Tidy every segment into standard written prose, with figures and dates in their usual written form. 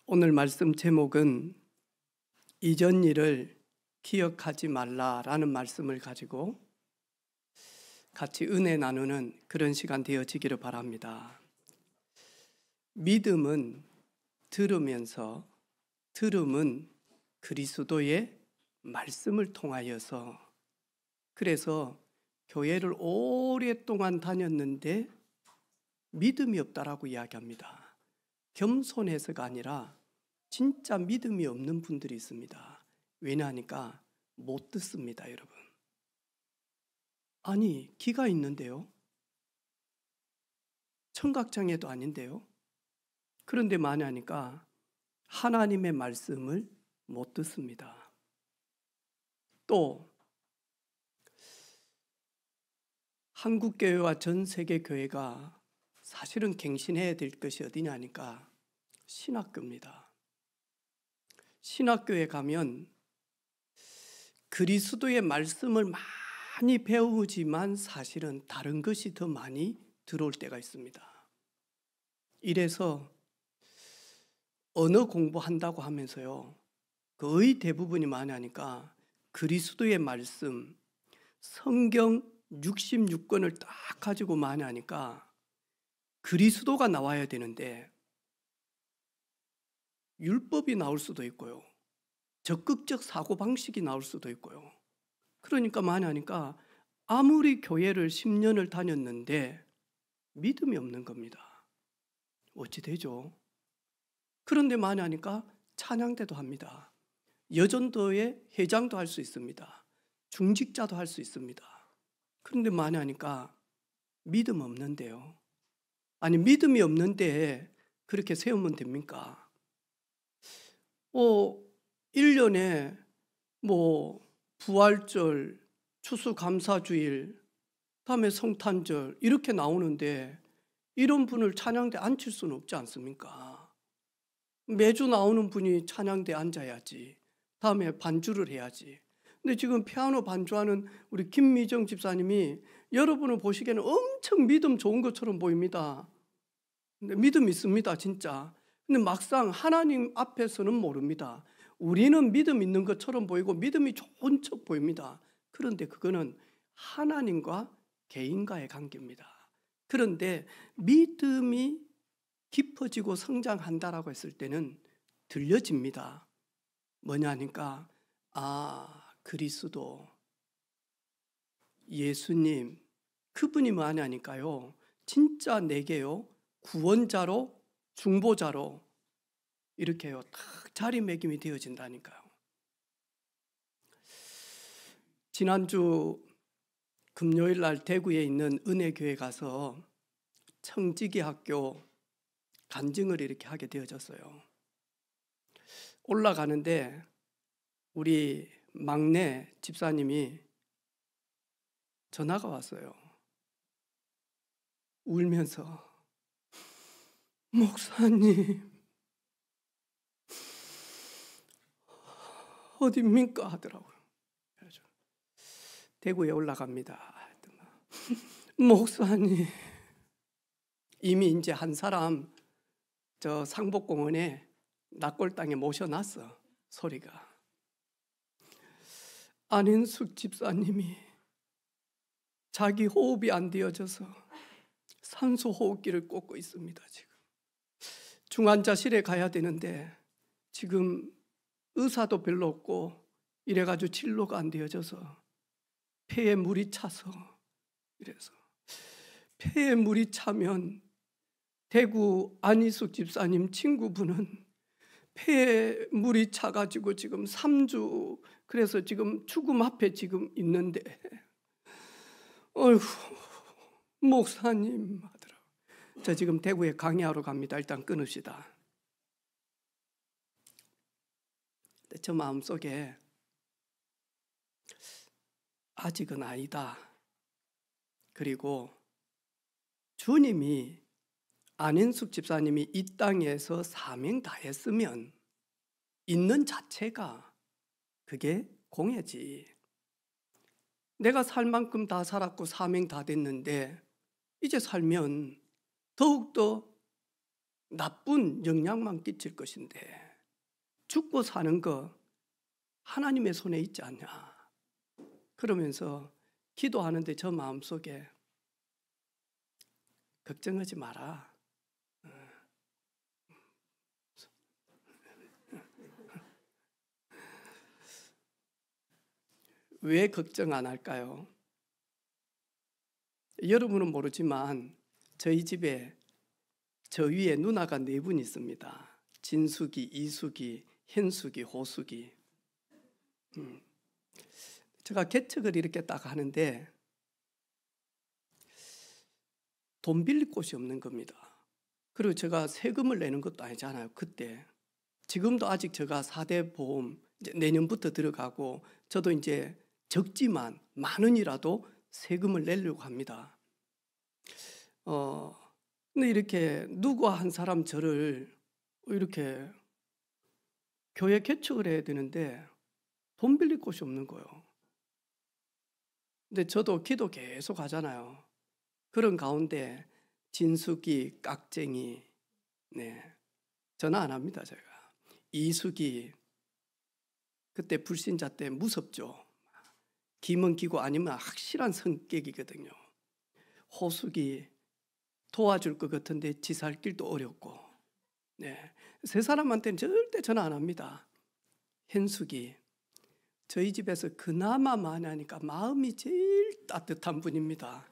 오늘 말씀 제목은 이전 일을 기억하지 말라라는 말씀을 가지고 같이 은혜 나누는 그런 시간 되어지기를 바랍니다. 믿음은 들으면서, 들음은 그리스도의 말씀을 통하여서, 그래서 교회를 오랫동안 다녔는데 믿음이 없다라고 이야기합니다. 겸손해서가 아니라 진짜 믿음이 없는 분들이 있습니다. 왜냐하니까 못 듣습니다, 여러분. 아니, 귀가 있는데요. 청각장애도 아닌데요. 그런데 만약하니까 하나님의 말씀을 못 듣습니다. 또 한국교회와 전 세계 교회가 사실은 갱신해야 될 것이 어디냐니까 신학교입니다. 신학교에 가면 그리스도의 말씀을 많이 배우지만 사실은 다른 것이 더 많이 들어올 때가 있습니다. 이래서 언어 공부한다고 하면서요, 거의 대부분이 많이 하니까 그리스도의 말씀, 성경 66권을 딱 가지고 많이 하니까 그리스도가 나와야 되는데 율법이 나올 수도 있고요, 적극적 사고방식이 나올 수도 있고요. 그러니까 많이 하니까 아무리 교회를 10년을 다녔는데 믿음이 없는 겁니다. 어찌 되죠? 그런데 많이 하니까 찬양대도 합니다. 여전도의 회장도 할 수 있습니다. 중직자도 할 수 있습니다. 그런데 많이 하니까 믿음 없는데요. 아니, 믿음이 없는데 그렇게 세우면 됩니까? 1년에 부활절, 추수감사주일, 다음에 성탄절 이렇게 나오는데 이런 분을 찬양대 앉힐 수는 없지 않습니까? 매주 나오는 분이 찬양대 앉아야지. 다음에 반주를 해야지. 근데 지금 피아노 반주하는 우리 김미정 집사님이 여러분을 보시기에는 엄청 믿음 좋은 것처럼 보입니다. 근데 믿음 있습니다, 진짜. 근데 막상 하나님 앞에서는 모릅니다. 우리는 믿음 있는 것처럼 보이고 믿음이 좋은 척 보입니다. 그런데 그거는 하나님과 개인과의 관계입니다. 그런데 믿음이 깊어지고 성장한다라고 했을 때는 들려집니다. 뭐냐니까 그리스도, 예수님, 그분이 뭐냐니까요, 진짜 내게요 구원자로, 중보자로 이렇게요 딱 자리매김이 되어진다니까요. 지난주 금요일 날 대구에 있는 은혜교회 가서 청지기 학교 간증을 이렇게 하게 되어졌어요. 올라가는데 우리 막내 집사님이 전화가 왔어요. 울면서, 목사님 어딥니까 하더라고요. 대구에 올라갑니다. 목사님, 이미 이제 한 사람 저 상복공원에 낙골당에 모셔놨어. 소리가. 안인숙 집사님이 자기 호흡이 안 되어져서 산소 호흡기를 꽂고 있습니다. 지금 중환자실에 가야 되는데 지금 의사도 별로 없고 이래가지고 진료가 안 되어져서 폐에 물이 차서, 이래서 폐에 물이 차면 대구 안희숙 집사님 친구분은 폐에 물이 차가지고 지금 3주, 그래서 지금 죽음 앞에 지금 있는데, 어휴, 목사님 하더라고요. 저 지금 대구에 강의하러 갑니다. 일단 끊읍시다. 근데 저 마음속에 아직은 아니다. 그리고 주님이, 안인숙 집사님이 이 땅에서 사명 다 했으면 있는 자체가 그게 공예지. 내가 살 만큼 다 살았고 사명 다 됐는데 이제 살면 더욱더 나쁜 영향만 끼칠 것인데 죽고 사는 거 하나님의 손에 있지 않냐. 그러면서 기도하는데 저 마음속에 걱정하지 마라. 왜 걱정 안 할까요? 여러분은 모르지만 저희 집에 저 위에 누나가 4분 있습니다. 진숙이, 이숙이, 현숙이, 호숙이. 제가 개척을 이렇게 딱 하는데 돈 빌릴 곳이 없는 겁니다. 그리고 제가 세금을 내는 것도 아니잖아요. 그때. 지금도 아직 제가 4대 보험 이제 내년부터 들어가고 저도 이제 적지만 만 원이라도 세금을 내려고 합니다. 근데 이렇게 누구 한 사람 저를 이렇게 교회 개척을 해야 되는데 돈 빌릴 곳이 없는 거예요. 근데 저도 기도 계속 하잖아요. 그런 가운데 진숙이, 깍쟁이, 전화 안 합니다 제가. 이숙이, 그때 불신자 때 무섭죠. 기면 기고 아니면 확실한 성격이거든요. 호숙이 도와줄 것 같은데 지 살 길도 어렵고, 세 사람한테는 절대 전화 안 합니다. 현숙이 저희 집에서 그나마 만나니까 마음이 제일 따뜻한 분입니다.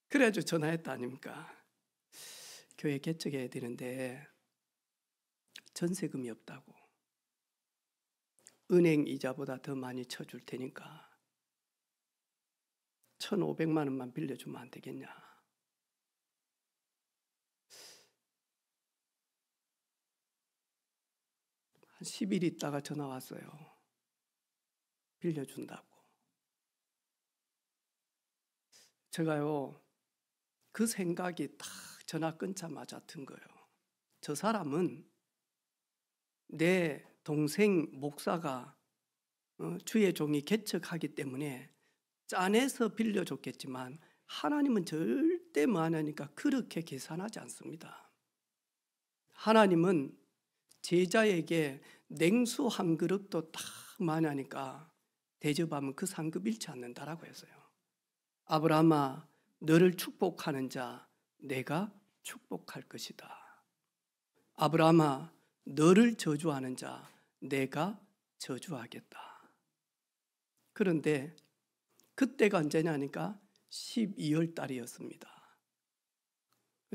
그래가지고 전화했다 아닙니까? 교회 개척해야 되는데 전세금이 없다고. 은행 이자보다 더 많이 쳐줄 테니까 1,500만 원만 빌려주면 안 되겠냐. 한 10일 있다가 전화 왔어요. 빌려준다고. 제가요 그 생각이 딱 전화 끊자마자 든 거예요. 저 사람은 내 동생 목사가 주의 종이 개척하기 때문에 짠해서 빌려줬겠지만 하나님은 절대 많으니까 그렇게 계산하지 않습니다. 하나님은 제자에게 냉수 한 그릇도 다 많으니까 대접하면 그 상급 잃지 않는다라고 했어요. 아브라함아, 너를 축복하는 자 내가 축복할 것이다. 아브라함아, 너를 저주하는 자 내가 저주하겠다. 그런데 그때가 언제냐니까 12월 달이었습니다.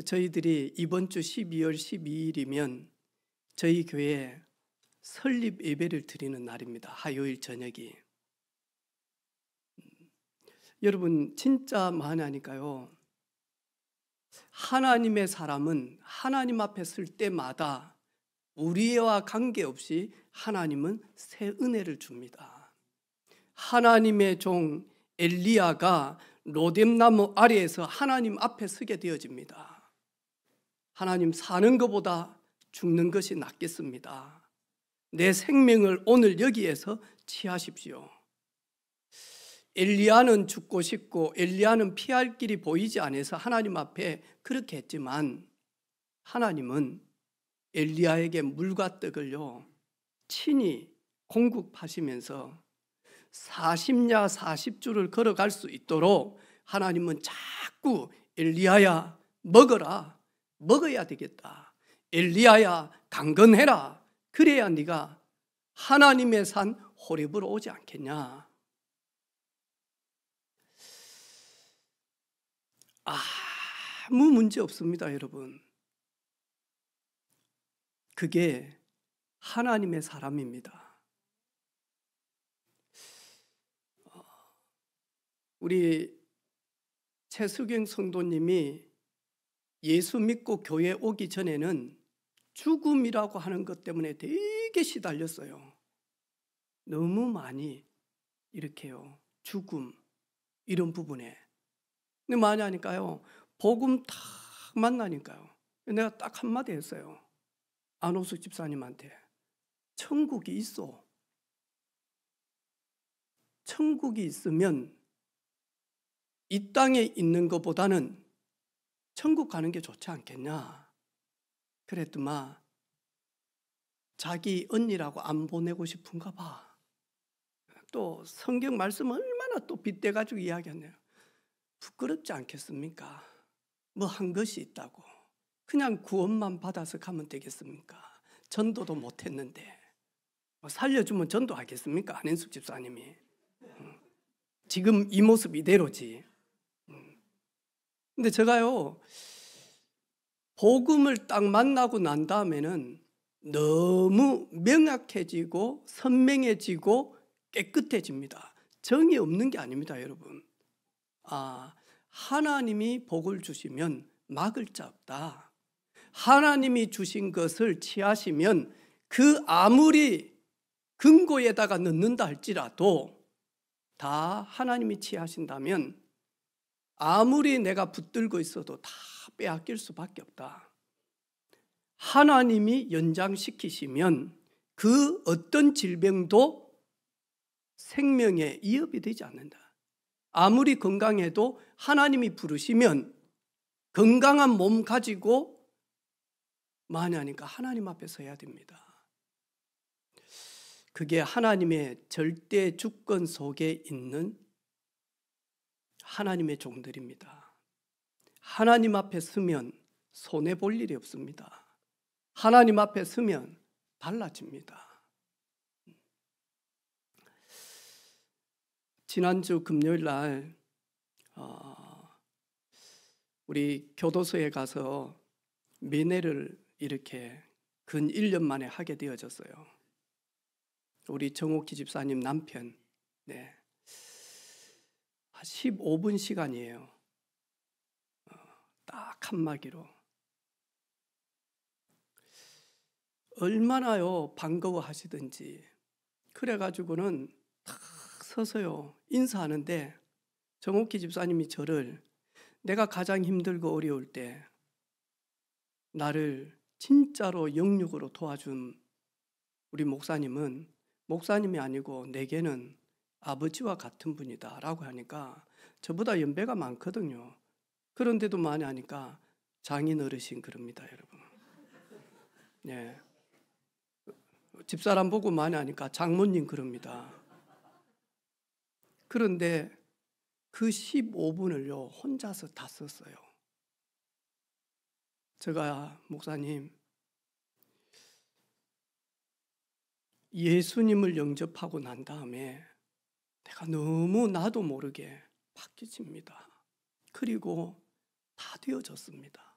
저희들이 이번 주 12월 12일이면 저희 교회에 설립 예배를 드리는 날입니다. 화요일 저녁이. 여러분 진짜 많으니까요. 하나님의 사람은 하나님 앞에 설 때마다 우리와 관계없이 하나님은 새 은혜를 줍니다. 하나님의 종 엘리야가 로뎀나무 아래에서 하나님 앞에 서게 되어집니다. 하나님, 사는 것보다 죽는 것이 낫겠습니다. 내 생명을 오늘 여기에서 취하십시오. 엘리야는 죽고 싶고 엘리야는 피할 길이 보이지 않아서 하나님 앞에 그렇게 했지만 하나님은 엘리야에게 물과 떡을요 친히 공급하시면서 40야 40주를 걸어갈 수 있도록 하나님은 자꾸 엘리야야 먹어라, 먹어야 되겠다. 엘리야야 강건해라. 그래야 네가 하나님의 산 호렙으로 오지 않겠냐. 아무 문제 없습니다, 여러분. 그게 하나님의 사람입니다. 우리 최수경 성도님이 예수 믿고 교회 오기 전에는 죽음이라고 하는 것 때문에 되게 시달렸어요. 너무 많이 이렇게요. 죽음 이런 부분에. 근데 많이 하니까요. 복음 딱 만나니까요. 내가 딱 한마디 했어요. 안호숙 집사님한테. 천국이 있어. 천국이 있으면 이 땅에 있는 것보다는 천국 가는 게 좋지 않겠냐. 그랬더만 자기 언니라고 안 보내고 싶은가 봐. 또 성경 말씀 얼마나 또 빗대가지고 이야기하네요. 부끄럽지 않겠습니까? 뭐 한 것이 있다고. 그냥 구원만 받아서 가면 되겠습니까? 전도도 못했는데. 살려주면 전도하겠습니까? 안현숙 집사님이. 지금 이 모습 이대로지. 근데 제가요, 복음을 딱 만나고 난 다음에는 너무 명확해지고 선명해지고 깨끗해집니다. 정이 없는 게 아닙니다, 여러분. 하나님이 복을 주시면 막을 자 없다. 하나님이 주신 것을 취하시면 그 아무리 금고에다가 넣는다 할지라도 다 하나님이 취하신다면 아무리 내가 붙들고 있어도 다 빼앗길 수밖에 없다. 하나님이 연장시키시면 그 어떤 질병도 생명의 위협이 되지 않는다. 아무리 건강해도 하나님이 부르시면 건강한 몸 가지고 많이 하니까 하나님 앞에 서야 됩니다. 그게 하나님의 절대 주권 속에 있는 하나님의 종들입니다. 하나님 앞에 서면 손해볼 일이 없습니다. 하나님 앞에 서면 달라집니다. 지난주 금요일 날 우리 교도소에 가서 면회를 이렇게 근 1년 만에 하게 되어졌어요. 우리 정옥희 집사님 남편, 15분 시간이에요. 딱 한마디로. 얼마나요 반가워하시든지. 그래가지고는 탁 서서요 인사하는데 정옥희 집사님이 저를 내가 가장 힘들고 어려울 때 나를 진짜로 영육으로 도와준 우리 목사님은 목사님이 아니고 내게는 아버지와 같은 분이다 라고 하니까 저보다 연배가 많거든요. 그런데도 많이 하니까 장인 어르신 그럽니다, 여러분. 네. 집사람 보고 많이 하니까 장모님 그럽니다. 그런데 그 15분을요 혼자서 다 썼어요. 제가 목사님 예수님을 영접하고 난 다음에 내가 너무 나도 모르게 바뀌집니다. 그리고 다 되어졌습니다.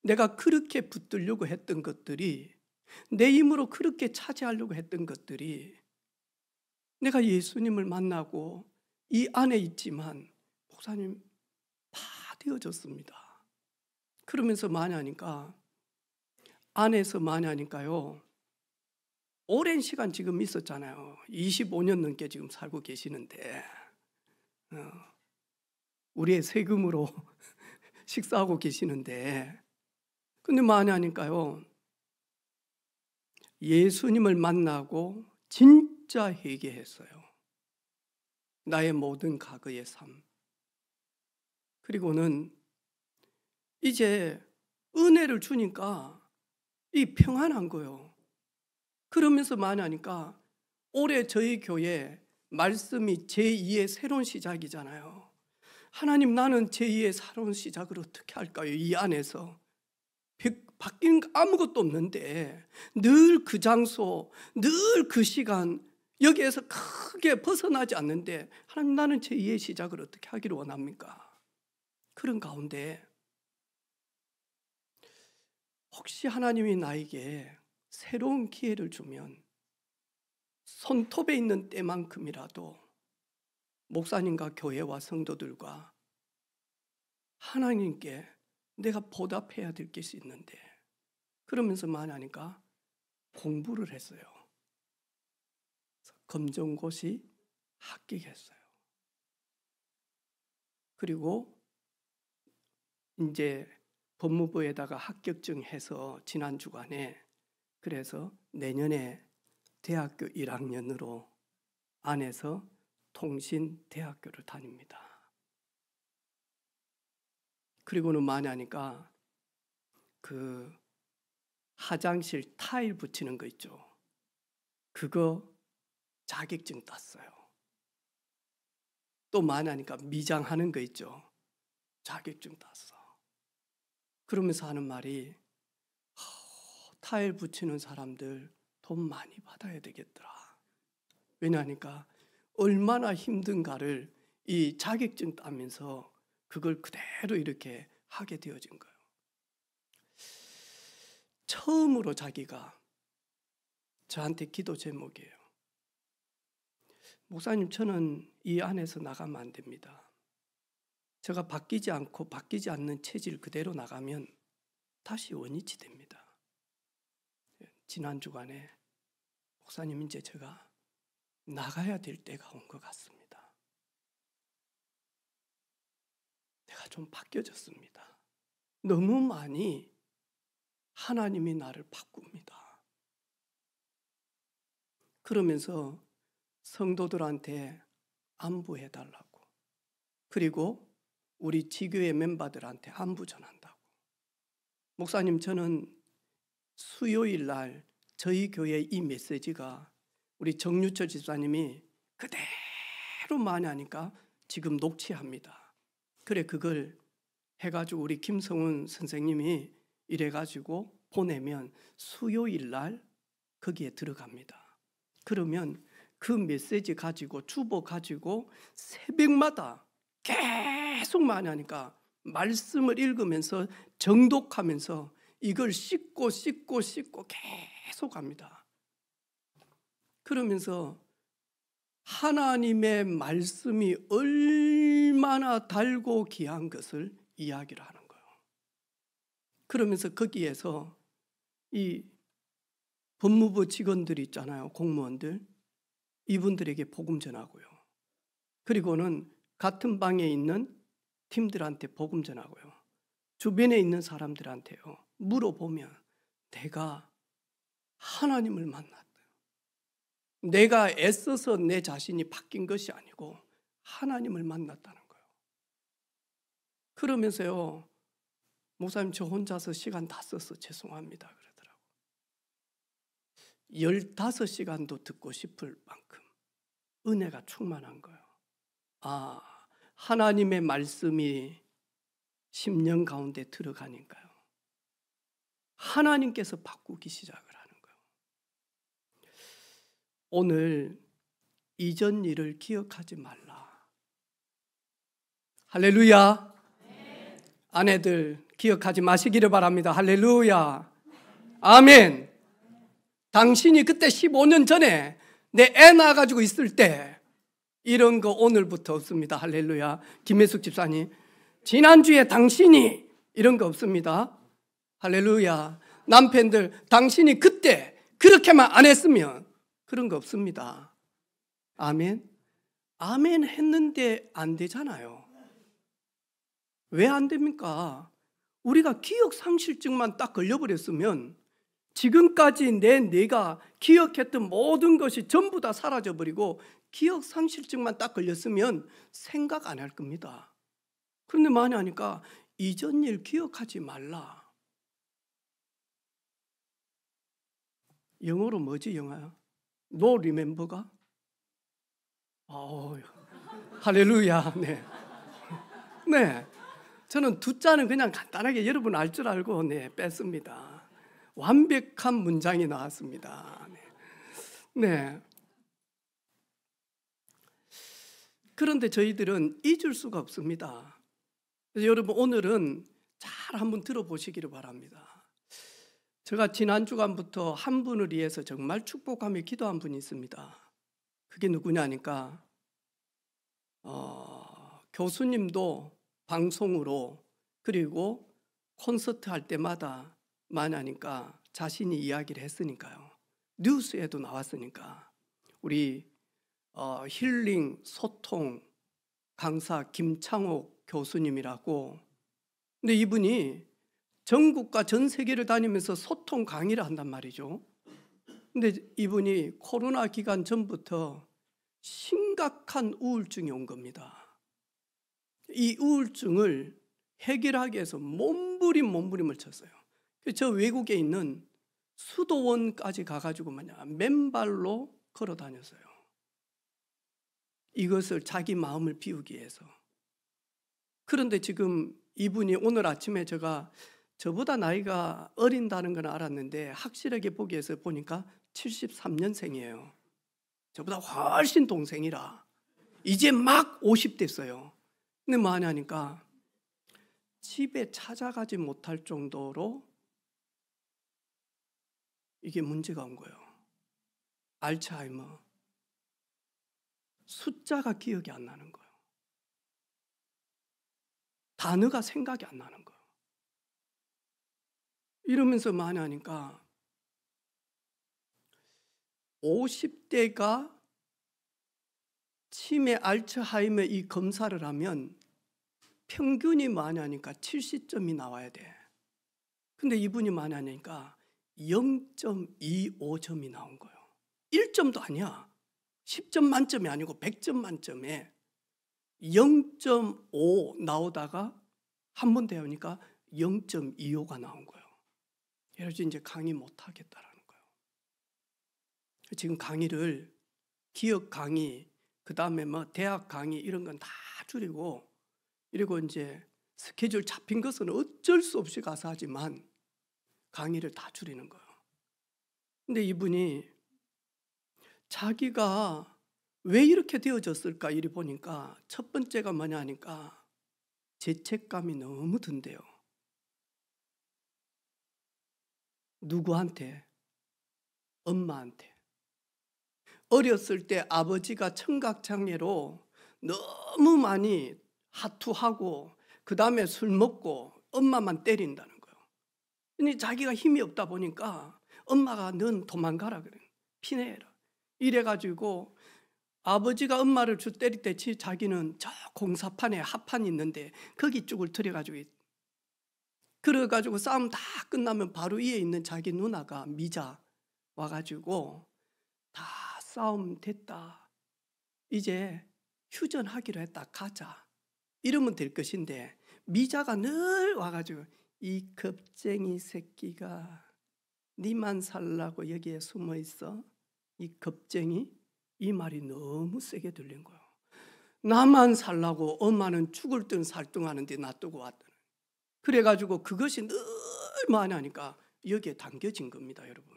내가 그렇게 붙들려고 했던 것들이 내 힘으로 그렇게 차지하려고 했던 것들이 내가 예수님을 만나고 이 안에 있지만 목사님 다 되어졌습니다. 그러면서 많이 하니까 안에서 많이 하니까요. 오랜 시간 지금 있었잖아요. 25년 넘게 지금 살고 계시는데 우리의 세금으로 식사하고 계시는데 근데 많이 하니까요. 예수님을 만나고 진짜 회개했어요. 나의 모든 과거의 삶. 그리고는 이제 은혜를 주니까 이 평안한 거예요. 그러면서 많이 하니까 올해 저희 교회 말씀이 제2의 새로운 시작이잖아요. 하나님 나는 제2의 새로운 시작을 어떻게 할까요? 이 안에서. 바뀐 아무것도 없는데 늘 그 장소, 늘 그 시간 여기에서 크게 벗어나지 않는데 하나님 나는 제2의 시작을 어떻게 하기를 원합니까? 그런 가운데 혹시 하나님이 나에게 새로운 기회를 주면 손톱에 있는 때만큼이라도 목사님과 교회와 성도들과 하나님께 내가 보답해야 될 것이 있는데 그러면서 많이 하니까 공부를 했어요. 검정고시 합격했어요. 그리고 이제 법무부에다가 합격증 해서 지난 주간에 그래서 내년에 대학교 1학년으로 안에서 통신대학교를 다닙니다. 그리고는 많이 하니까 그 화장실 타일 붙이는 거 있죠. 그거 자격증 땄어요. 또 많으니까 미장하는 거 있죠. 자격증 땄어. 그러면서 하는 말이 타일 붙이는 사람들 돈 많이 받아야 되겠더라. 왜냐하니까 얼마나 힘든가를 이 자격증 따면서 그걸 그대로 이렇게 하게 되어진 거예요. 처음으로 자기가 저한테 기도 제목이에요. 목사님, 저는 이 안에서 나가면 안 됩니다. 제가 바뀌지 않고 바뀌지 않는 체질 그대로 나가면 다시 원위치 됩니다. 지난 주간에 목사님, 이제 제가 나가야 될 때가 온 것 같습니다. 내가 좀 바뀌어졌습니다. 너무 많이 하나님이 나를 바꿉니다. 그러면서 성도들한테 안부해달라고, 그리고 우리 지교회 멤버들한테 안부 전한다고. 목사님, 저는 수요일 날 저희 교회 이 메시지가 우리 정유철 집사님이 그대로 많이 하니까 지금 녹취합니다. 그래, 그걸 해가지고 우리 김성훈 선생님이 이래가지고 보내면 수요일 날 거기에 들어갑니다. 그러면 그 메시지 가지고 주보 가지고 새벽마다 계속 많이 하니까 말씀을 읽으면서 정독하면서 이걸 씻고 계속 합니다. 그러면서 하나님의 말씀이 얼마나 달고 귀한 것을 이야기를 하는 거예요. 그러면서 거기에서 이 법무부 직원들 있잖아요, 공무원들, 이분들에게 복음 전하고요. 그리고는 같은 방에 있는 팀들한테 복음 전하고요. 주변에 있는 사람들한테요, 물어보면 내가 하나님을 만났다. 내가 애써서 내 자신이 바뀐 것이 아니고 하나님을 만났다는 거예요. 그러면서요, 목사님, 저 혼자서 시간 다 써서 죄송합니다 그러더라고. 15시간도 듣고 싶을 만큼 은혜가 충만한 거예요. 아, 하나님의 말씀이 10년 가운데 들어가니까요, 하나님께서 바꾸기 시작을 하는 거예요. 오늘 이전 일을 기억하지 말라. 할렐루야. 아내들 기억하지 마시기를 바랍니다. 할렐루야. 아멘. 당신이 그때 15년 전에 내 애 낳아가지고 있을 때 이런 거 오늘부터 없습니다. 할렐루야. 김혜숙 집사님, 지난주에 당신이 이런 거 없습니다. 할렐루야. 남편들, 당신이 그때 그렇게만 안 했으면 그런 거 없습니다. 아멘. 아멘 했는데 안 되잖아요. 왜 안 됩니까? 우리가 기억상실증만 딱 걸려버렸으면 지금까지 내가 기억했던 모든 것이 전부 다 사라져버리고 기억상실증만 딱 걸렸으면 생각 안 할 겁니다. 그런데 많이 하니까 이전 일 기억하지 말라. 영어로 뭐지, 영어야? No remember가? 할렐루야. 네. 네. 저는 두 자는 그냥 간단하게 여러분 알 줄 알고 뺐습니다. 완벽한 문장이 나왔습니다. 네. 그런데 저희들은 잊을 수가 없습니다. 그래서 여러분, 오늘은 잘 한번 들어보시기를 바랍니다. 제가 지난 주간부터 한 분을 위해서 정말 축복하며 기도한 분이 있습니다. 그게 누구냐니까 교수님도 방송으로, 그리고 콘서트 할 때마다 많이 하니까 자신이 이야기를 했으니까요, 뉴스에도 나왔으니까 우리 힐링 소통 강사 김창옥 교수님이라고. 근데 이분이 전국과 전 세계를 다니면서 소통 강의를 한단 말이죠. 근데 이분이 코로나 기간 전부터 심각한 우울증이 온 겁니다. 이 우울증을 해결하기 위해서 몸부림을 쳤어요. 저 외국에 있는 수도원까지 가가지고 맨발로 걸어 다녔어요. 이것을 자기 마음을 비우기 위해서. 그런데 지금 이분이 오늘 아침에 저보다 나이가 어린다는 건 알았는데 확실하게 보기 위해서 보니까 73년생이에요. 저보다 훨씬 동생이라 이제 막 50 됐어요. 근데 뭐 하냐니까 집에 찾아가지 못할 정도로 이게 문제가 온 거예요. 알츠하이머. 숫자가 기억이 안 나는 거예요. 단어가 생각이 안 나는 거예요. 이러면서 뭐 하냐니까 50대가 치매 알츠하이머 이 검사를 하면 평균이 뭐 하냐니까 70점이 나와야 돼. 근데 이분이 뭐 하냐니까 0.25점이 나온 거예요. 1점도 아니야. 10점 만점이 아니고 100점 만점에 0.5 나오다가 한 번 되니까 0.25가 나온 거예요. 그래서 이제 강의 못 하겠다라는 거예요. 지금 강의를 기업 강의, 그다음에 뭐 대학 강의 이런 건 다 줄이고 이러고 이제 스케줄 잡힌 것은 어쩔 수 없이 가서 하지만 강의를 다 줄이는 거예요. 근데 이분이 자기가 왜 이렇게 되어졌을까 이리 보니까 첫 번째가 뭐냐 하니까 죄책감이 너무 든대요. 누구한테? 엄마한테. 어렸을 때 아버지가 청각장애로 너무 많이 하투하고 그 다음에 술 먹고 엄마만 때린다는 거예요. 근데 자기가 힘이 없다 보니까 엄마가 넌 도망가라 그래. 피내라. 이래가지고 아버지가 엄마를 때릴 때 자기는 저 공사판에 합판이 있는데 거기 쭉을 들여가지고 그래가지고 싸움 다 끝나면 바로 위에 있는 자기 누나가 미자 와가지고 다 싸움 됐다. 이제 휴전하기로 했다. 가자. 이러면 될 것인데 미자가 늘 와가지고 이 겁쟁이 새끼가 니만 살라고 여기에 숨어 있어. 이 겁쟁이. 이 말이 너무 세게 들린 거예요. 나만 살라고 엄마는 죽을 듯 살뚱하는데 놔두고 왔다. 그래가지고 그것이 늘 많으니까 여기에 담겨진 겁니다, 여러분.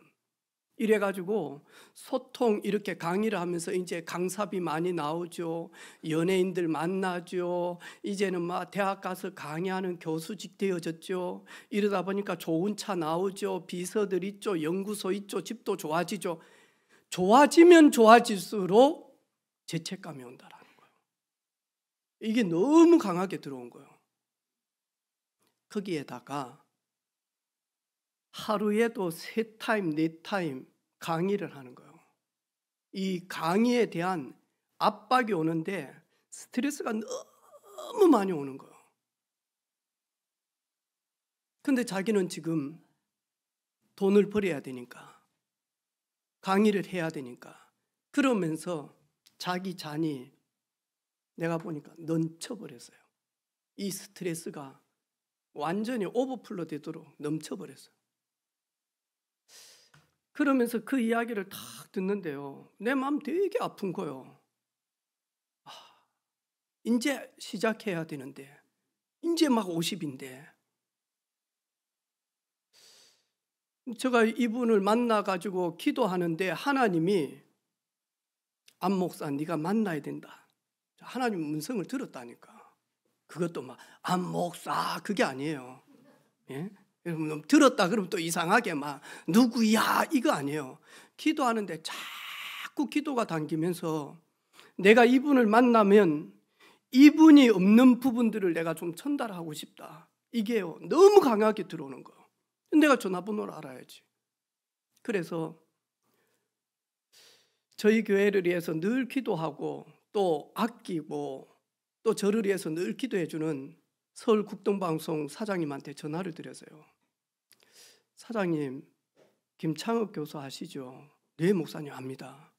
이래가지고 소통 이렇게 강의를 하면서 이제 강사비 많이 나오죠. 연예인들 만나죠. 이제는 막 대학 가서 강의하는 교수직 되어졌죠. 이러다 보니까 좋은 차 나오죠. 비서들 있죠. 연구소 있죠. 집도 좋아지죠. 좋아지면 좋아질수록 죄책감이 온다라는 거예요. 이게 너무 강하게 들어온 거예요. 거기에다가 하루에도 3타임, 4타임 강의를 하는 거예요. 이 강의에 대한 압박이 오는데 스트레스가 너무 많이 오는 거예요. 근데 자기는 지금 돈을 벌어야 되니까 강의를 해야 되니까 그러면서 자기 잔이 내가 보니까 넘쳐버렸어요. 이 스트레스가 완전히 오버플로 되도록 넘쳐버렸어요. 그러면서 그 이야기를 딱 듣는데요. 내 마음 되게 아픈 거예요. 이제 시작해야 되는데 이제 막 50인데 제가 이분을 만나가지고 기도하는데 하나님이 안 목사 네가 만나야 된다. 하나님 음성을 들었다니까. 그것도 막 안 목사 그게 아니에요. 예? 여러분 들었다 그러면 또 이상하게 막 누구야 이거 아니에요. 기도하는데 자꾸 기도가 당기면서 내가 이분을 만나면 이분이 없는 부분들을 내가 좀 전달하고 싶다. 이게요 너무 강하게 들어오는 거예요. 내가 전화번호를 알아야지. 그래서 저희 교회를 위해서 늘 기도하고 또 아끼고 또 저를 위해서 늘 기도해주는 서울 국동방송 사장님한테 전화를 드렸어요. 사장님, 김창업 교수 아시죠? 네, 목사님 압니다.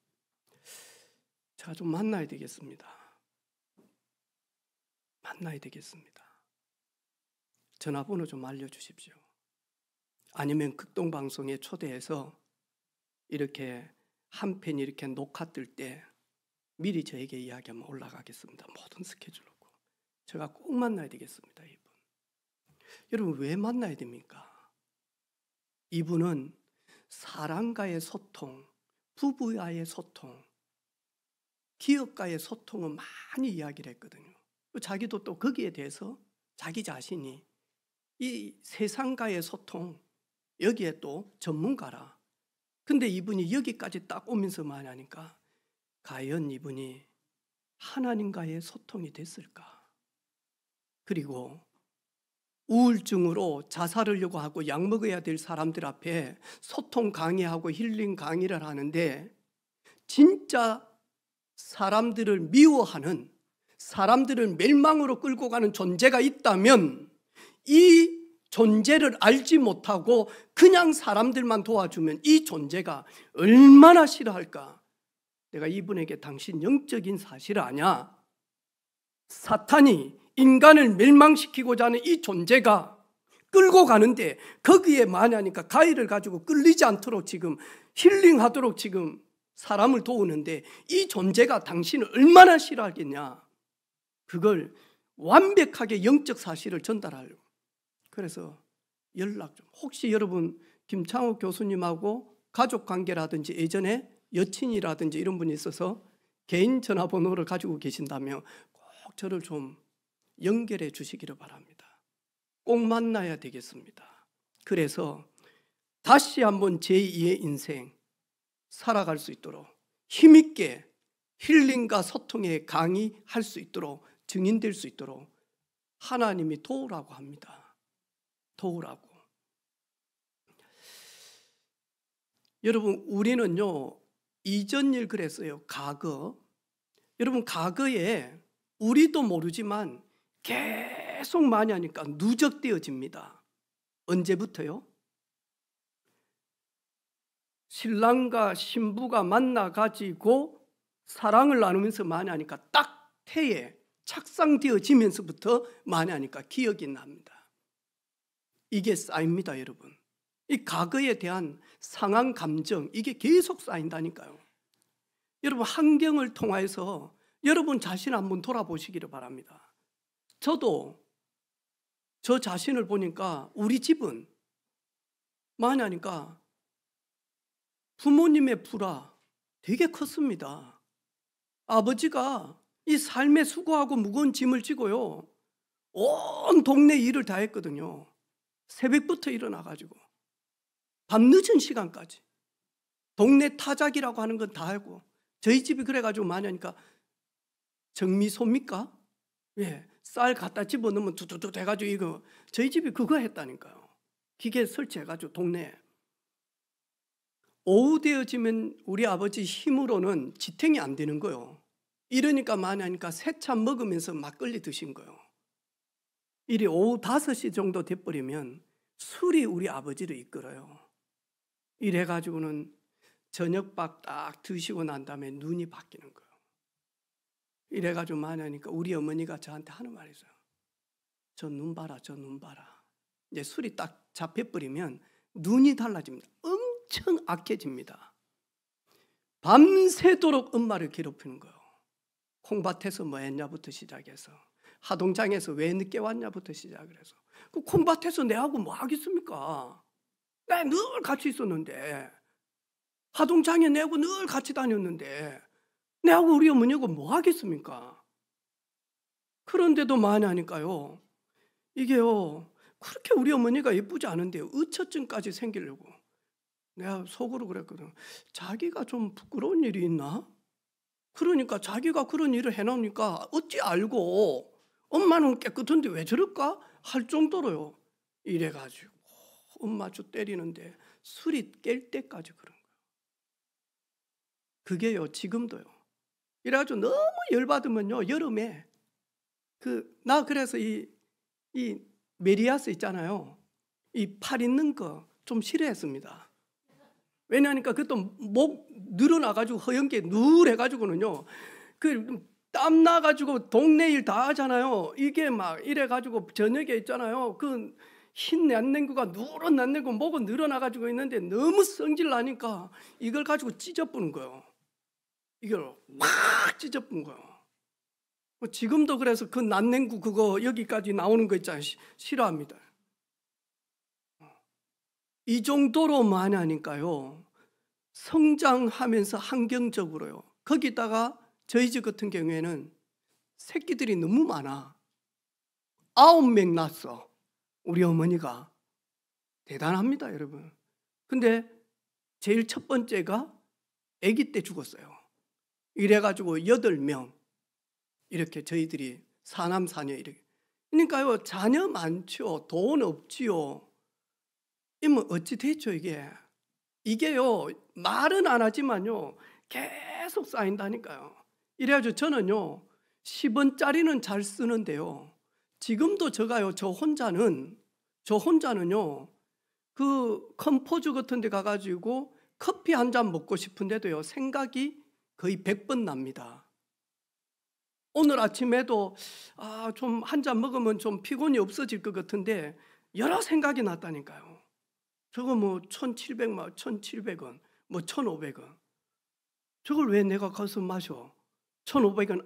제가 좀 만나야 되겠습니다. 만나야 되겠습니다. 전화번호 좀 알려주십시오. 아니면 극동방송에 초대해서 이렇게 한 편 이렇게 녹화 뜰 때 미리 저에게 이야기하면 올라가겠습니다. 모든 스케줄로. 제가 꼭 만나야 되겠습니다. 이분. 여러분 왜 만나야 됩니까? 이분은 사람과의 소통, 부부와의 소통, 기업과의 소통을 많이 이야기를 했거든요. 자기도 또 거기에 대해서 자기 자신이 이 세상과의 소통, 여기에 또 전문가라. 근데 이분이 여기까지 딱 오면서 말하니까 과연 이분이 하나님과의 소통이 됐을까? 그리고 우울증으로 자살하려고 하고 약 먹어야 될 사람들 앞에 소통 강의하고 힐링 강의를 하는데 진짜 사람들을 미워하는, 사람들을 멸망으로 끌고 가는 존재가 있다면 이 존재를 알지 못하고 그냥 사람들만 도와주면 이 존재가 얼마나 싫어할까? 내가 이분에게 당신 영적인 사실 아냐? 사탄이 인간을 멸망시키고자 하는 이 존재가 끌고 가는데 거기에 마냐니까 가위를 가지고 끌리지 않도록 지금 힐링하도록 지금 사람을 도우는데 이 존재가 당신을 얼마나 싫어하겠냐? 그걸 완벽하게 영적 사실을 전달하려고. 그래서 연락 좀. 혹시 여러분 김창욱 교수님하고 가족 관계라든지 예전에 여친이라든지 이런 분이 있어서 개인 전화번호를 가지고 계신다면 꼭 저를 좀 연결해 주시기를 바랍니다. 꼭 만나야 되겠습니다. 그래서 다시 한번 제2의 인생 살아갈 수 있도록 힘있게 힐링과 소통에 강의할 수 있도록 증인될 수 있도록 하나님이 도우라고 합니다. 도우라고. 여러분 우리는요 이전 일 그랬어요. 과거. 여러분 과거에 우리도 모르지만 계속 많이 하니까 누적되어집니다. 언제부터요? 신랑과 신부가 만나가지고 사랑을 나누면서 많이 하니까 딱 태에 착상되어지면서부터 많이 하니까 기억이 납니다. 이게 쌓입니다, 여러분. 이 과거에 대한 상한 감정, 이게 계속 쌓인다니까요. 여러분 환경을 통해서 여러분 자신 한번 돌아보시기를 바랍니다. 저도 저 자신을 보니까 우리 집은 많이 하니까 부모님의 불화 되게 컸습니다. 아버지가 이 삶에 수고하고 무거운 짐을 지고요 온 동네 일을 다 했거든요. 새벽부터 일어나가지고 밤늦은 시간까지 동네 타작이라고 하는 건 다 하고 저희 집이 그래가지고 많이 하니까 정미소입니까? 예, 쌀 갖다 집어넣으면 두두두 해가지고 이거 저희 집이 그거 했다니까요. 기계 설치해가지고 동네에. 오후 되어지면 우리 아버지 힘으로는 지탱이 안 되는 거예요. 이러니까 많이 하니까 새차 먹으면서 막걸리 드신 거예요. 이리 오후 5시 정도 돼버리면 술이 우리 아버지를 이끌어요. 이래가지고는 저녁밥 딱 드시고 난 다음에 눈이 바뀌는 거예요. 이래가지고 많이 하니까 우리 어머니가 저한테 하는 말이 있어요. 저 눈 봐라, 저 눈 봐라. 이제 술이 딱 잡혀버리면 눈이 달라집니다. 엄청 악해집니다. 밤새도록 엄마를 괴롭히는 거예요. 콩밭에서 뭐 했냐부터 시작해서 하동장에서 왜 늦게 왔냐부터 시작을 해서 그 콩밭에서 내하고 뭐 하겠습니까? 내 늘 같이 있었는데 하동장에 내하고 늘 같이 다녔는데 내하고 우리 어머니하고 뭐 하겠습니까? 그런데도 많이 하니까요 이게요 그렇게 우리 어머니가 예쁘지 않은데요 의처증까지 생기려고 내가 속으로 그랬거든. 자기가 좀 부끄러운 일이 있나? 그러니까 자기가 그런 일을 해놓으니까 어찌 알고 엄마는 깨끗한데 왜 저럴까? 할 정도로요. 이래가지고 엄마 저 때리는데 술이 깰 때까지 그런 거예요. 그게요 지금도요. 이래가지고 너무 열받으면요 여름에 나 그래서 이 메리아스 있잖아요. 이 팔 있는 거 좀 싫어했습니다. 왜냐하니까 그것도 목 늘어나가지고 허연게 누래가지고는요 땀 나가지고 동네 일 다 하잖아요. 이게 막 이래가지고 저녁에 있잖아요. 흰 난냉구가 누런 난냉구 목은 늘어나가지고 있는데 너무 성질 나니까 이걸 가지고 찢어부는 거예요. 이걸 확 찢어부는 거예요. 지금도 그래서 그 난냉구 그거 여기까지 나오는 거 있잖아요. 싫어합니다. 이 정도로 많이 하니까요. 성장하면서 환경적으로요. 거기다가 저희 집 같은 경우에는 새끼들이 너무 많아. 9명 낳았어. 우리 어머니가. 대단합니다, 여러분. 근데 제일 첫 번째가 아기 때 죽었어요. 이래가지고 8명 이렇게 저희들이 사남 사녀 이렇게. 그러니까요, 자녀 많죠. 돈 없지요. 이면 어찌 됐죠, 이게. 이게요, 말은 안 하지만요, 계속 쌓인다니까요. 이래가지고 저는요, 10원짜리는 잘 쓰는데요. 지금도 제가요, 저 혼자는요, 그 컴포즈 같은 데 가가지고 커피 한 잔 먹고 싶은데도요, 생각이 거의 100번 납니다. 오늘 아침에도 좀 한 잔 먹으면 좀 피곤이 없어질 것 같은데 여러 생각이 났다니까요. 저거 뭐 1,700만, 1,700원, 뭐 1,500원. 저걸 왜 내가 가서 마셔? 1,500원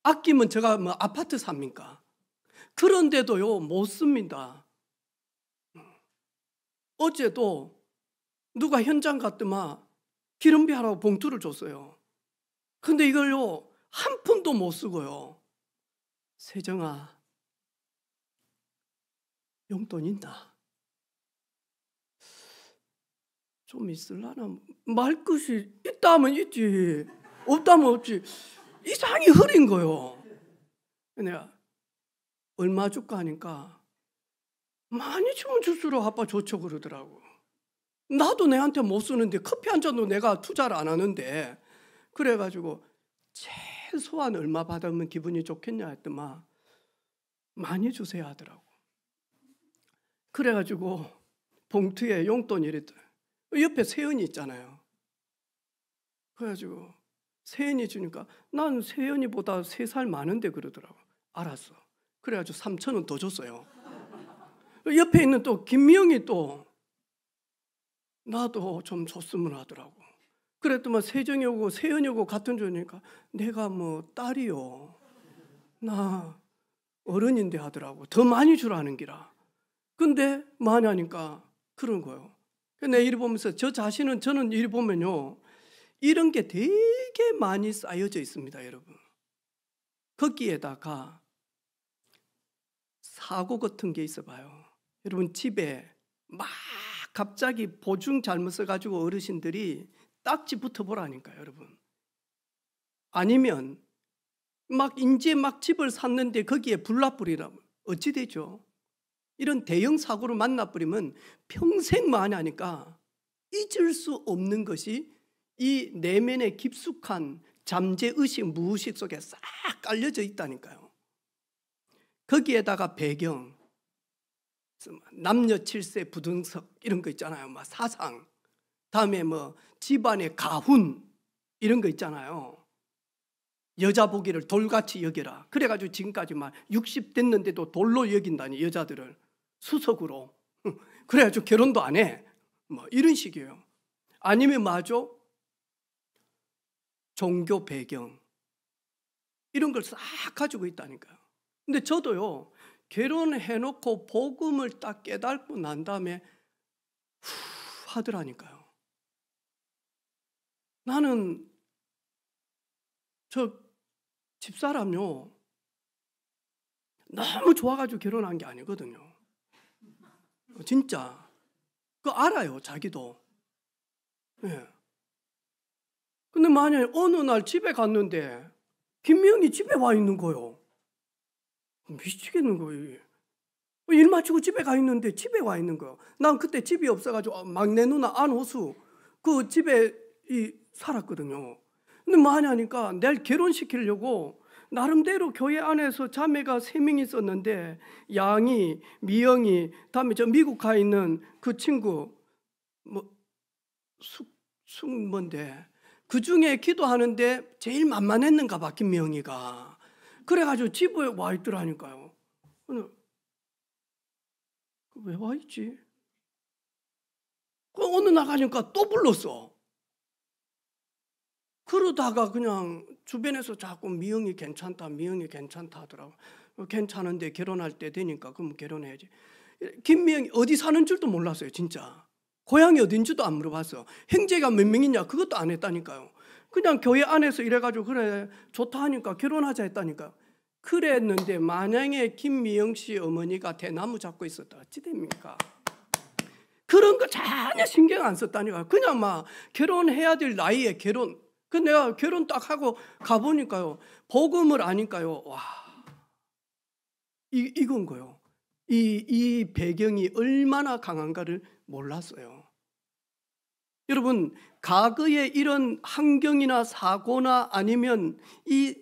아끼면 제가 뭐 아파트 삽니까? 그런데도요, 못 씁니다. 어제도 누가 현장 갔더만 기름비 하라고 봉투를 줬어요. 근데 이걸요, 한 푼도 못 쓰고요. 세정아, 용돈 있나? 좀 있을라나? 말끝이 있다면 있지, 없다면 없지. 이상이 흐린 거요. 내가 얼마 줄까 하니까 많이 주면 줄수록 아빠 좋죠 그러더라고. 나도 내한테 못 쓰는데 커피 한 잔도 내가 투자를 안 하는데, 그래가지고 최소한 얼마 받으면 기분이 좋겠냐 했더만 많이 주세요 하더라고. 그래가지고 봉투에 용돈이 이랬더니 옆에 세연이 있잖아요. 그래가지고 세연이 주니까 난 세연이보다 3살 많은데 그러더라고. 알았어. 그래가지고 3,000원 더 줬어요. 옆에 있는 또 김미영이 또 나도 좀 줬으면 하더라고. 그랬더만 세정이 오고 세연이 오고 같은 조니까 내가 뭐 딸이요, 나 어른인데 하더라고. 더 많이 주라는 기라. 근데 많이 하니까 그런 거예요. 내 일 보면서 저는 일 보면요, 이런 게 되게 많이 쌓여져 있습니다, 여러분. 거기에다가 사고 같은 게 있어봐요. 여러분 집에 막 갑자기 보증 잘못 써가지고 어르신들이 딱지 붙어보라니까요, 여러분. 아니면 이제 집을 샀는데 거기에 불나버리라면 어찌 되죠? 이런 대형 사고를 만나버리면 평생 많이 하니까 잊을 수 없는 것이 이 내면의 깊숙한 잠재의식, 무의식 속에 싹 깔려져 있다니까요. 거기에다가 배경, 남녀 7세 부등석 이런 거 있잖아요. 막 사상, 다음에 뭐 집안의 가훈 이런 거 있잖아요. 여자 보기를 돌같이 여겨라. 그래가지고 지금까지 막 60 됐는데도 돌로 여긴다니, 여자들을 수석으로. 그래가지고 결혼도 안 해. 뭐 이런 식이에요. 아니면 맞아? 종교 배경 이런 걸 싹 가지고 있다니까요. 근데 저도요, 결혼해놓고 복음을 딱 깨닫고 난 다음에 하더라니까요. 나는 저 집사람요, 너무 좋아가지고 결혼한 게 아니거든요. 진짜 그거 알아요, 자기도. 예. 근데 만약에 어느 날 집에 갔는데 김명이 집에 와 있는 거요. 미치겠는 거예요. 일 마치고 집에 가 있는데 집에 와 있는 거예요. 난 그때 집이 없어가지고 막내 누나 안호수 그 집에 살았거든요. 근데 많이 하니까 내일 결혼시키려고 나름대로 교회 안에서 자매가 3명 있었는데, 양이, 미영이, 다음에 저 미국 가 있는 그 친구 뭐 숙뭔데 그 중에 기도하는데 제일 만만했는가 봐, 김미영이가. 그래가지고 집에 와 있더라니까요. 왜 와 있지? 그 어느 나가니까 또 불렀어. 그러다가 그냥 주변에서 자꾸 미영이 괜찮다, 미영이 괜찮다 하더라고. 괜찮은데 결혼할 때 되니까 그럼 결혼해야지. 김미영이 어디 사는 줄도 몰랐어요, 진짜. 고향이 어딘지도 안 물어봤어. 형제가 몇 명이냐 그것도 안 했다니까요. 그냥 교회 안에서 이래가지고 그래 좋다 하니까 결혼하자 했다니까. 그랬는데 만약에 김미영 씨 어머니가 대나무 잡고 있었다 어찌 됩니까? 그런 거 전혀 신경 안 썼다니까. 그냥 막 결혼해야 될 나이에 결혼. 그 내가 결혼 딱 하고 가보니까요. 복음을 아니까요. 와, 이건 거요. 이 배경이 얼마나 강한가를 몰랐어요. 여러분, 과거에 이런 환경이나 사고나 아니면 이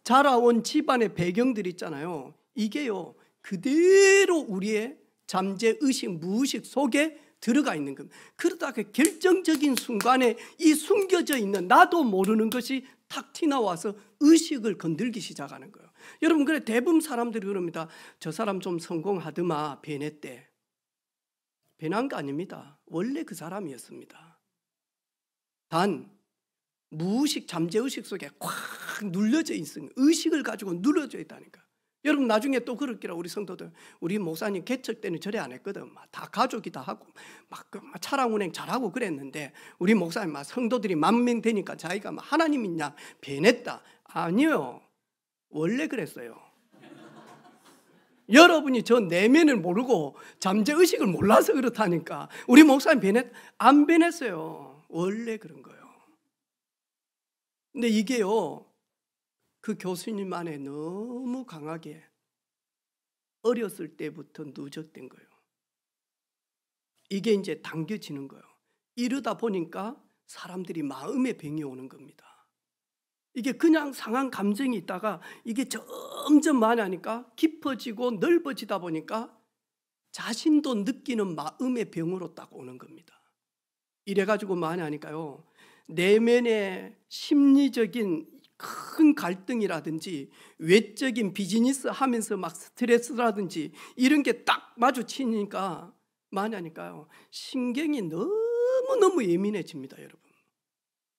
자라온 집안의 배경들 있잖아요. 이게요, 그대로 우리의 잠재 의식, 무의식 속에 들어가 있는 겁니다. 그러다가 결정적인 순간에 이 숨겨져 있는 나도 모르는 것이 탁 튀나와서 의식을 건들기 시작하는 거예요. 여러분, 그래 대부분 사람들이 그럽니다. 저 사람 좀 성공하더마 변했대. 변한 거 아닙니다. 원래 그 사람이었습니다. 단 무의식 잠재의식 속에 꽉 눌려져 있는 의식을 가지고 눌러져 있다니까. 여러분 나중에 또 그럴 기라. 우리 성도들, 우리 목사님 개척 때는 절에 안 했거든. 다 가족이다 하고 막 차량 운행 잘하고 그랬는데 우리 목사님 막 성도들이 10,000명 되니까 자기가 막 하나님 있냐 변했다. 아니요, 원래 그랬어요. 여러분이 저 내면을 모르고 잠재의식을 몰라서 그렇다니까. 우리 목사님 안 변했어요. 원래 그런 거예요. 근데 이게요, 그 교수님 안에 너무 강하게 어렸을 때부터 누적된 거예요. 이게 이제 당겨지는 거예요. 이러다 보니까 사람들이 마음의 병이 오는 겁니다. 이게 그냥 상한 감정이 있다가 이게 점점 많이 하니까 깊어지고 넓어지다 보니까 자신도 느끼는 마음의 병으로 딱 오는 겁니다. 이래가지고 많이 하니까요, 내면의 심리적인 큰 갈등이라든지 외적인 비즈니스 하면서 막 스트레스라든지 이런 게 딱 마주치니까 많이 하니까요, 신경이 너무너무 예민해집니다. 여러분,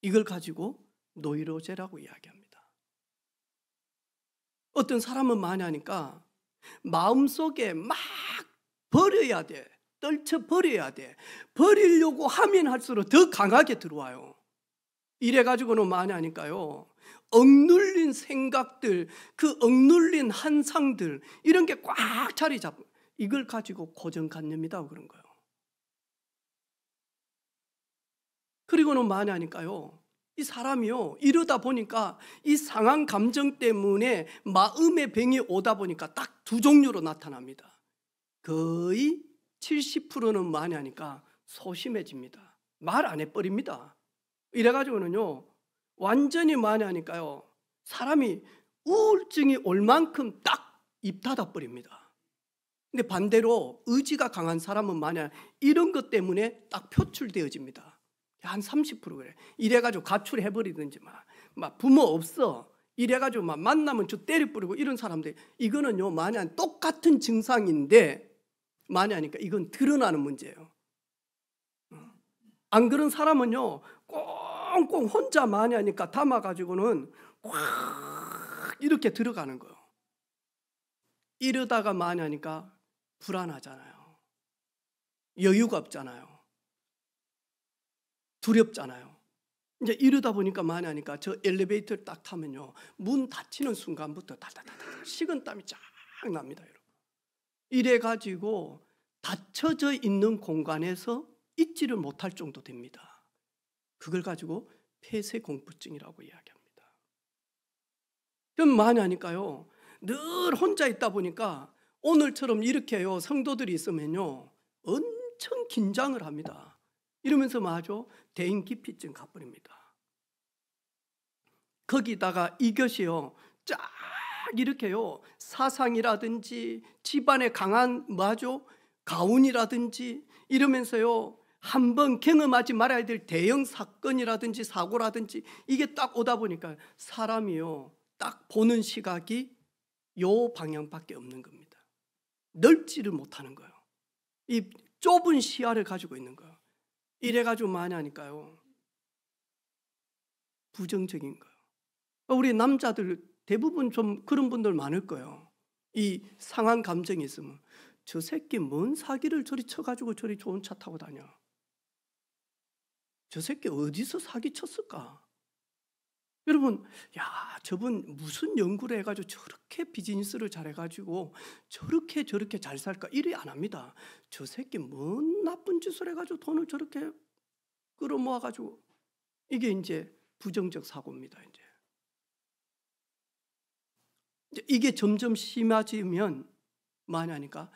이걸 가지고 노이로제라고 이야기합니다. 어떤 사람은 많이 하니까 마음속에 막 버려야 돼. 떨쳐버려야 돼. 버리려고 하면 할수록 더 강하게 들어와요. 이래가지고는 많이 하니까요, 억눌린 생각들, 그 억눌린 환상들 이런 게 꽉 자리 잡고 이걸 가지고 고정관념이다 그런 거예요. 그리고는 많이 하니까요, 이 사람이요, 이러다 보니까 이 상한 감정 때문에 마음의 병이 오다 보니까 딱 두 종류로 나타납니다. 거의 70%는 많이 하니까 소심해집니다. 말 안 해버립니다. 이래가지고는요, 완전히 많이 하니까요, 사람이 우울증이 올 만큼 딱 입 닫아버립니다. 근데 반대로 의지가 강한 사람은 만약 이런 것 때문에 딱 표출되어집니다. 한 30% 그래. 이래가지고 가출해버리든지 막 부모 없어. 이래가지고 막 만나면 저 때려버리고 이런 사람들, 이거는요, 만약 똑같은 증상인데 많이 하니까 이건 드러나는 문제예요. 안 그런 사람은요, 꽁꽁 혼자 많이 하니까 담아가지고는 꽉 이렇게 들어가는 거예요. 이러다가 많이 하니까 불안하잖아요. 여유가 없잖아요. 두렵잖아요. 이제 이러다 보니까 많이 하니까 저 엘리베이터를 딱 타면요, 문 닫히는 순간부터 다다다다 식은땀이 쫙 납니다, 여러분. 이래가지고 닫혀져 있는 공간에서 있지를 못할 정도 됩니다. 그걸 가지고 폐쇄공포증이라고 이야기합니다. 그럼 많이 하니까요, 늘 혼자 있다 보니까 오늘처럼 이렇게요, 성도들이 있으면요, 엄청 긴장을 합니다. 이러면서 마저 대인기피증 가버립니다. 거기다가 이것이요, 쫙 이렇게요, 사상이라든지 집안의 강한 가훈이라든지 이러면서요, 한번 경험하지 말아야 될 대형 사건이라든지 사고라든지 이게 딱 오다 보니까 사람이요, 딱 보는 시각이 요 방향밖에 없는 겁니다. 넓지를 못하는 거예요. 이 좁은 시야를 가지고 있는 거예요. 이래가지고 많이 하니까요, 부정적인 거예요. 우리 남자들 대부분 좀 그런 분들 많을 거예요. 이 상한 감정이 있으면 저 새끼 뭔 사기를 저리 쳐가지고 저리 좋은 차 타고 다녀. 저 새끼 어디서 사기 쳤을까? 여러분, 야, 저분 무슨 연구를 해가지고 저렇게 비즈니스를 잘해가지고 저렇게 잘 살까? 이래 안 합니다. 저 새끼 뭔 나쁜 짓을 해가지고 돈을 저렇게 끌어모아가지고. 이게 이제 부정적 사고입니다. 이제 이게 점점 심해지면 많이 하니까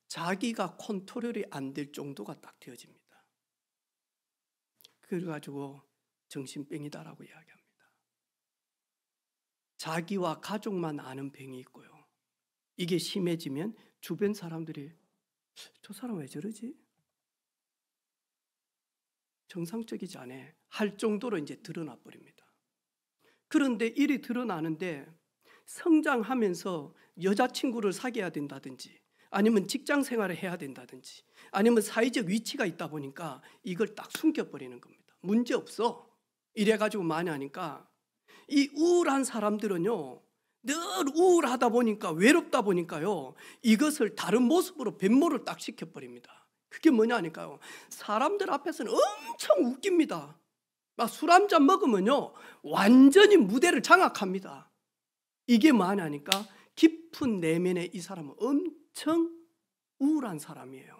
자기가 컨트롤이 안 될 정도가 딱 되어집니다. 그래가지고 정신병이다라고 이야기합니다. 자기와 가족만 아는 병이 있고요. 이게 심해지면 주변 사람들이 저 사람 왜 저러지? 정상적이지 않아 할 정도로 이제 드러나 버립니다. 그런데 일이 드러나는데 성장하면서 여자친구를 사귀어야 된다든지 아니면 직장 생활을 해야 된다든지 아니면 사회적 위치가 있다 보니까 이걸 딱 숨겨버리는 겁니다. 문제 없어. 이래가지고 많이 하니까 이 우울한 사람들은요, 늘 우울하다 보니까 외롭다 보니까요, 이것을 다른 모습으로 변모를 딱 시켜버립니다. 그게 뭐냐니까요, 사람들 앞에서는 엄청 웃깁니다. 막 술 한 잔 먹으면요 완전히 무대를 장악합니다. 이게 뭐냐니까 깊은 내면에 이 사람은 엄청 우울한 사람이에요.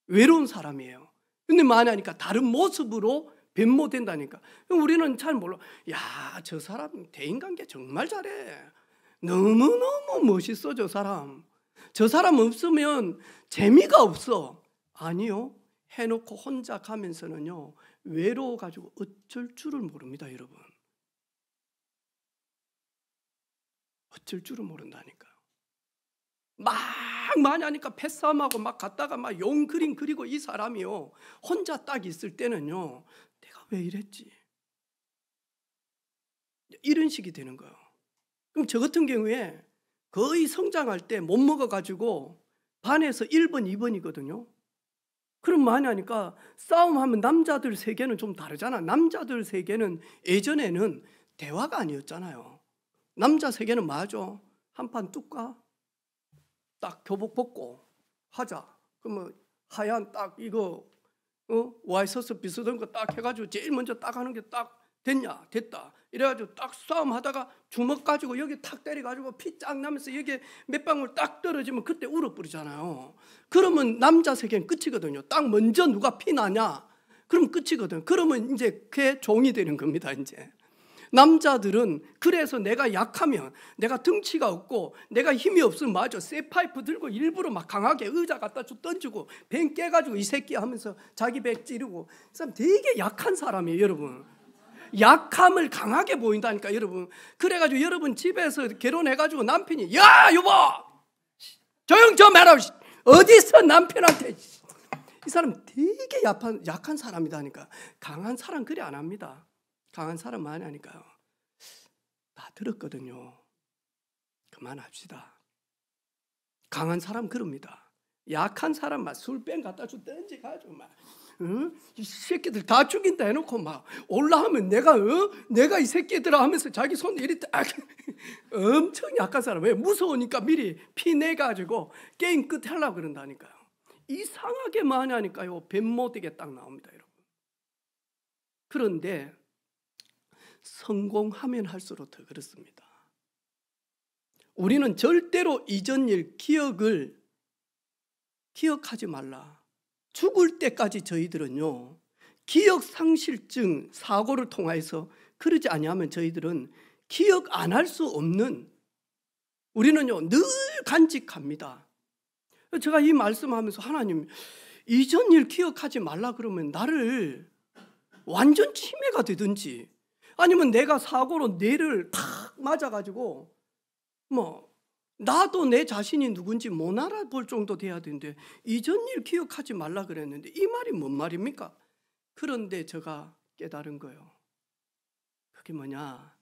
외로운 사람이에요. 근데 뭐냐니까 다른 모습으로 변모된다니까. 우리는 잘 몰라. 야, 저 사람 대인관계 정말 잘해. 너무너무 멋있어 저 사람. 저 사람 없으면 재미가 없어. 아니요, 해놓고 혼자 가면서는요 외로워가지고 어쩔 줄을 모릅니다. 여러분, 어쩔 줄을 모른다니까요. 막 많이 하니까 패싸움하고 막 갔다가 막 용 그림 그리고 이 사람이요 혼자 딱 있을 때는요 내가 왜 이랬지? 이런 식이 되는 거예요. 그럼 저 같은 경우에 거의 성장할 때 못 먹어가지고 반에서 1번, 2번이거든요. 그럼 많이 하니까 싸움하면 남자들 세계는 좀 다르잖아. 남자들 세계는 예전에는 대화가 아니었잖아요. 남자 세계는 맞아. 한판 뚝까? 딱 교복 벗고 하자. 그러면 하얀 딱 이거 와이셔츠 비슷한 거 딱 해가지고 제일 먼저 딱 하는 게 딱 됐냐? 됐다. 이래가지고 딱 싸움하다가 주먹 가지고 여기 탁 때려가지고 피 쫙 나면서 여기 몇 방울 딱 떨어지면 그때 울어버리잖아요. 그러면 남자 세계는 끝이거든요. 딱 먼저 누가 피 나냐? 그럼 끝이거든. 그러면 이제 그게 종이 되는 겁니다. 이제 남자들은 그래서 내가 약하면 내가 등치가 없고 내가 힘이 없으면 맞아 쇠파이프 들고 일부러 막 강하게 의자 갖다 쭉 던지고 뱅 깨가지고 이 새끼 하면서 자기 배 찌르고 이 사람 되게 약한 사람이에요. 여러분, 약함을 강하게 보인다니까. 여러분, 그래가지고 여러분 집에서 결혼해가지고 남편이 야 여보 조용 좀 해라 어디서 남편한테, 이 사람 되게 약한 사람이다니까. 강한 사람 그래 안 합니다. 강한 사람 많이 하니까요. 다 들었거든요. 그만합시다. 강한 사람 그럽니다. 약한 사람 막 술병 갖다 주 던지가지고 막 이 새끼들 다 죽인다 해놓고 막 올라하면 내가 이 새끼들아 하면서 자기 손 이리 딱 엄청 약한 사람. 왜? 무서우니까 미리 피 내가지고 게임 끝 하려고 그런다니까요. 이상하게 많이 하니까요 변모되게 딱 나옵니다. 여러분. 그런데 성공하면 할수록 더 그렇습니다. 우리는 절대로 이전 일 기억을 기억하지 말라. 죽을 때까지 저희들은요 기억 상실증 사고를 통해서 그러지 아니하면 저희들은 기억 안 할 수 없는, 우리는요 늘 간직합니다. 제가 이 말씀하면서 하나님 이전 일 기억하지 말라 그러면 나를 완전 치매가 되든지 아니면 내가 사고로 뇌를 탁 맞아가지고 나도 내 자신이 누군지 못 알아볼 정도 돼야 되는데 이전 일 기억하지 말라 그랬는데 이 말이 뭔 말입니까? 그런데 제가 깨달은 거예요. 그게 뭐냐,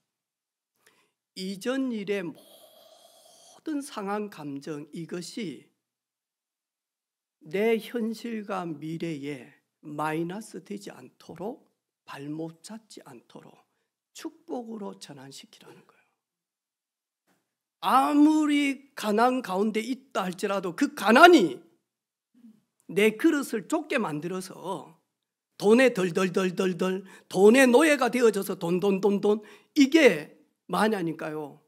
이전 일의 모든 상한 감정, 이것이 내 현실과 미래에 마이너스 되지 않도록, 발못 잡지 않도록 축복으로 전환시키라는 거예요. 아무리 가난 가운데 있다 할지라도 그 가난이 내 그릇을 좁게 만들어서 돈에 덜덜덜덜덜, 돈의 노예가 되어져서 돈 이게 마냐니까요.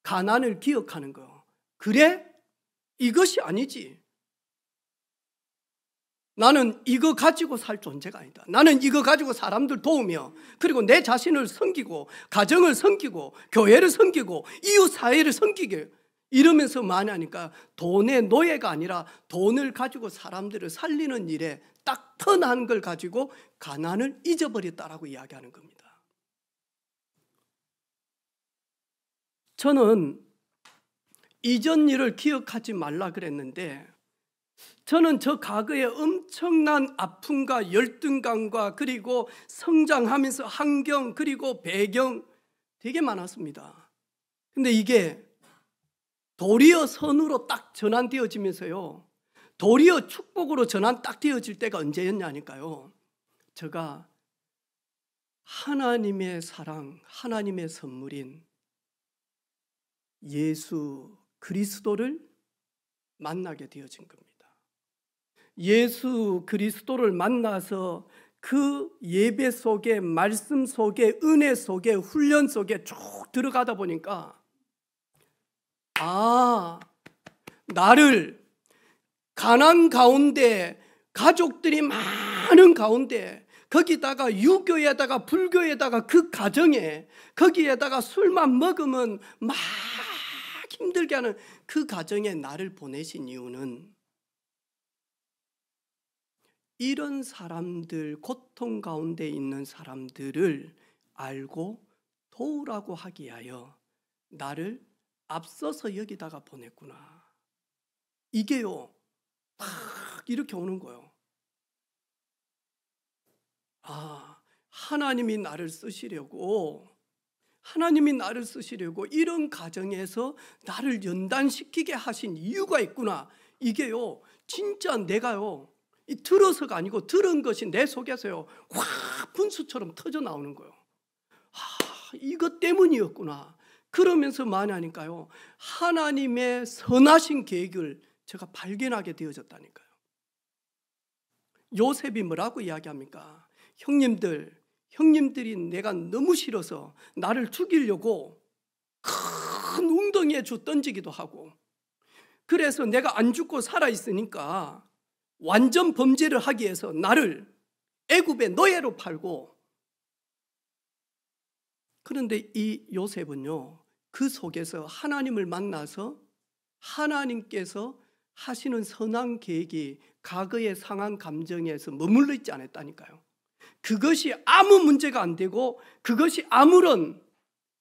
가난을 기억하는 거예요. 그래? 이것이 아니지. 나는 이거 가지고 살 존재가 아니다. 나는 이거 가지고 사람들 도우며, 그리고 내 자신을 섬기고, 가정을 섬기고, 교회를 섬기고, 이웃 사회를 섬기게, 이러면서 마냐니까 돈의 노예가 아니라 돈을 가지고 사람들을 살리는 일에 딱 턴한 걸 가지고 가난을 잊어버렸다라고 이야기하는 겁니다. 저는 이전 일을 기억하지 말라 그랬는데, 저는 저 과거에 엄청난 아픔과 열등감과 그리고 성장하면서 환경 그리고 배경 되게 많았습니다. 근데 이게 도리어 선으로 딱 전환되어지면서요, 도리어 축복으로 전환 딱 되어질 때가 언제였냐니까요. 제가 하나님의 사랑, 하나님의 선물인 예수 그리스도를 만나게 되어진 겁니다. 예수 그리스도를 만나서 그 예배 속에, 말씀 속에, 은혜 속에, 훈련 속에 쭉 들어가다 보니까, 나를 가난 가운데, 가족들이 많은 가운데, 거기다가 유교에다가 불교에다가 그 가정에, 거기에다가 술만 먹으면 막 힘들게 하는 그 가정에 나를 보내신 이유는, 이런 사람들, 고통 가운데 있는 사람들을 알고 도우라고 하기 위하여 나를 앞서서 여기다가 보냈구나. 이게요, 딱 이렇게 오는 거예요. 하나님이 나를 쓰시려고, 이런 가정에서 나를 연단시키게 하신 이유가 있구나. 이게요, 진짜 내가요, 들어서가 아니고 들은 것이 내 속에서요, 확 분수처럼 터져 나오는 거예요. 이것 때문이었구나. 그러면서 뭐냐니까요, 하나님의 선하신 계획을 제가 발견하게 되어졌다니까요. 요셉이 뭐라고 이야기합니까? 형님들이 내가 너무 싫어서 나를 죽이려고 큰 웅덩이에 주 던지기도 하고, 그래서 내가 안 죽고 살아있으니까 완전 범죄를 하기 위해서 나를 애굽의 노예로 팔고, 그런데 이 요셉은요, 그 속에서 하나님을 만나서 하나님께서 하시는 선한 계획이 과거의 상한 감정에서 머물러 있지 않았다니까요. 그것이 아무 문제가 안 되고, 그것이 아무런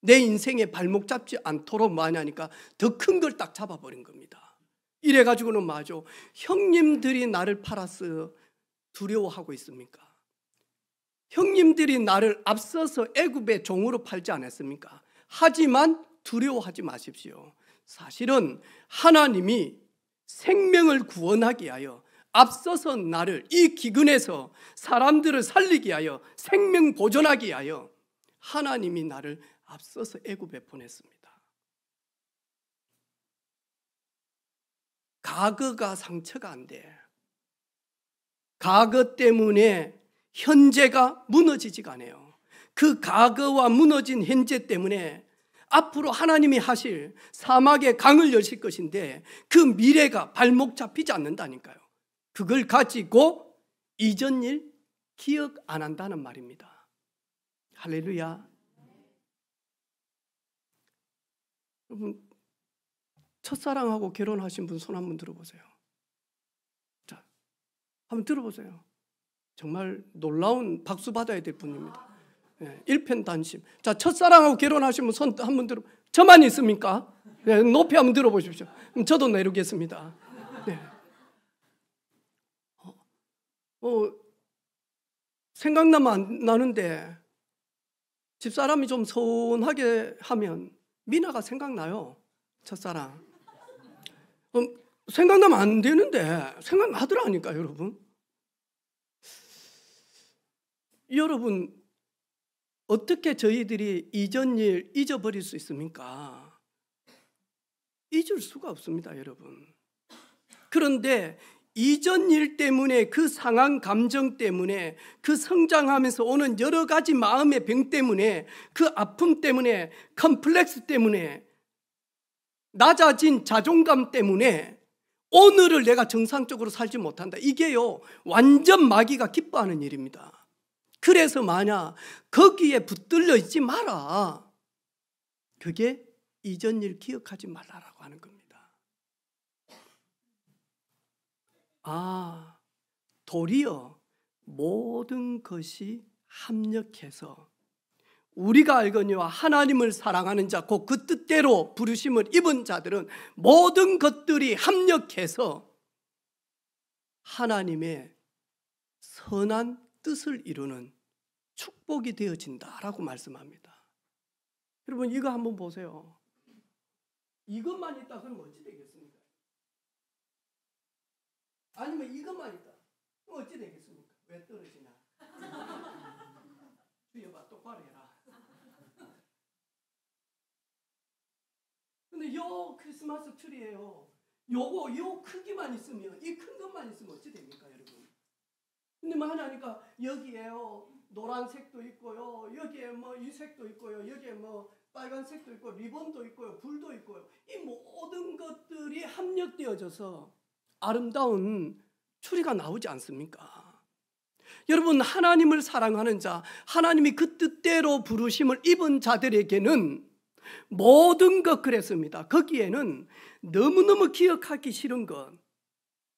내 인생에 발목 잡지 않도록 뭐하냐니까 더 큰 걸 딱 잡아버린 겁니다. 이래가지고는 뭐죠? 형님들이 나를 팔아서 두려워하고 있습니까? 형님들이 나를 앞서서 애굽의 종으로 팔지 않았습니까? 하지만 두려워하지 마십시오. 사실은 하나님이 생명을 구원하기 위하여 앞서서 나를 이 기근에서 사람들을 살리기 위하여, 생명 보존하기 위하여 하나님이 나를 앞서서 애굽에 보냈습니다. 과거가 상처가 안 돼. 과거 때문에 현재가 무너지지가 않아요. 그 과거와 무너진 현재 때문에 앞으로 하나님이 하실 사막의 강을 여실 것인데 그 미래가 발목 잡히지 않는다니까요. 그걸 가지고 이전 일 기억 안 한다는 말입니다. 할렐루야. 여러분, 첫사랑하고 결혼하신 분 손 한번 들어보세요. 자, 한번 들어보세요. 정말 놀라운 박수 받아야 될 분입니다. 네, 일편단심. 자, 첫사랑하고 결혼하신 분 손 한번 들어. 저만 있습니까? 네, 높이 한번 들어보십시오. 그럼 저도 내리겠습니다. 네. 생각나면 안 나는데 집사람이 좀 서운하게 하면 미나가 생각나요. 첫사랑. 생각나면 안 되는데 생각나더라니까 여러분. 여러분 어떻게 저희들이 이전 일 잊어버릴 수 있습니까? 잊을 수가 없습니다 여러분. 그런데 이전 일 때문에, 그 상한 감정 때문에, 그 성장하면서 오는 여러 가지 마음의 병 때문에, 그 아픔 때문에, 컴플렉스 때문에, 낮아진 자존감 때문에 오늘을 내가 정상적으로 살지 못한다. 이게요 완전 마귀가 기뻐하는 일입니다. 그래서 만약 거기에 붙들려 있지 마라. 그게 이전 일 기억하지 말라라고 하는 겁니다. 도리어 모든 것이 합력해서 우리가 알거니와 하나님을 사랑하는 자, 곧 그 뜻대로 부르심을 입은 자들은 모든 것들이 합력해서 하나님의 선한 뜻을 이루는 축복이 되어진다라고 말씀합니다. 여러분 이거 한번 보세요. 이것만 있다 그러면 어찌 되겠습니까? 아니면 이것만 있다 그럼 어찌 되겠습니까? 왜 떨어지냐? 주여 봐 똑바로 해라. 근데 요 크리스마스 트리에요 요 크기만 있으면, 이 큰 것만 있으면 어찌 됩니까 여러분? 근데 뭐 하나니까 여기에요 노란색도 있고요, 여기에 뭐 이 색도 있고요, 여기에 뭐 빨간색도 있고 리본도 있고요, 불도 있고요. 이 모든 것들이 합력되어져서 아름다운 추리가 나오지 않습니까? 여러분 하나님을 사랑하는 자, 하나님이 그 뜻대로 부르심을 입은 자들에게는 모든 것 그랬습니다. 거기에는 너무너무 기억하기 싫은 것,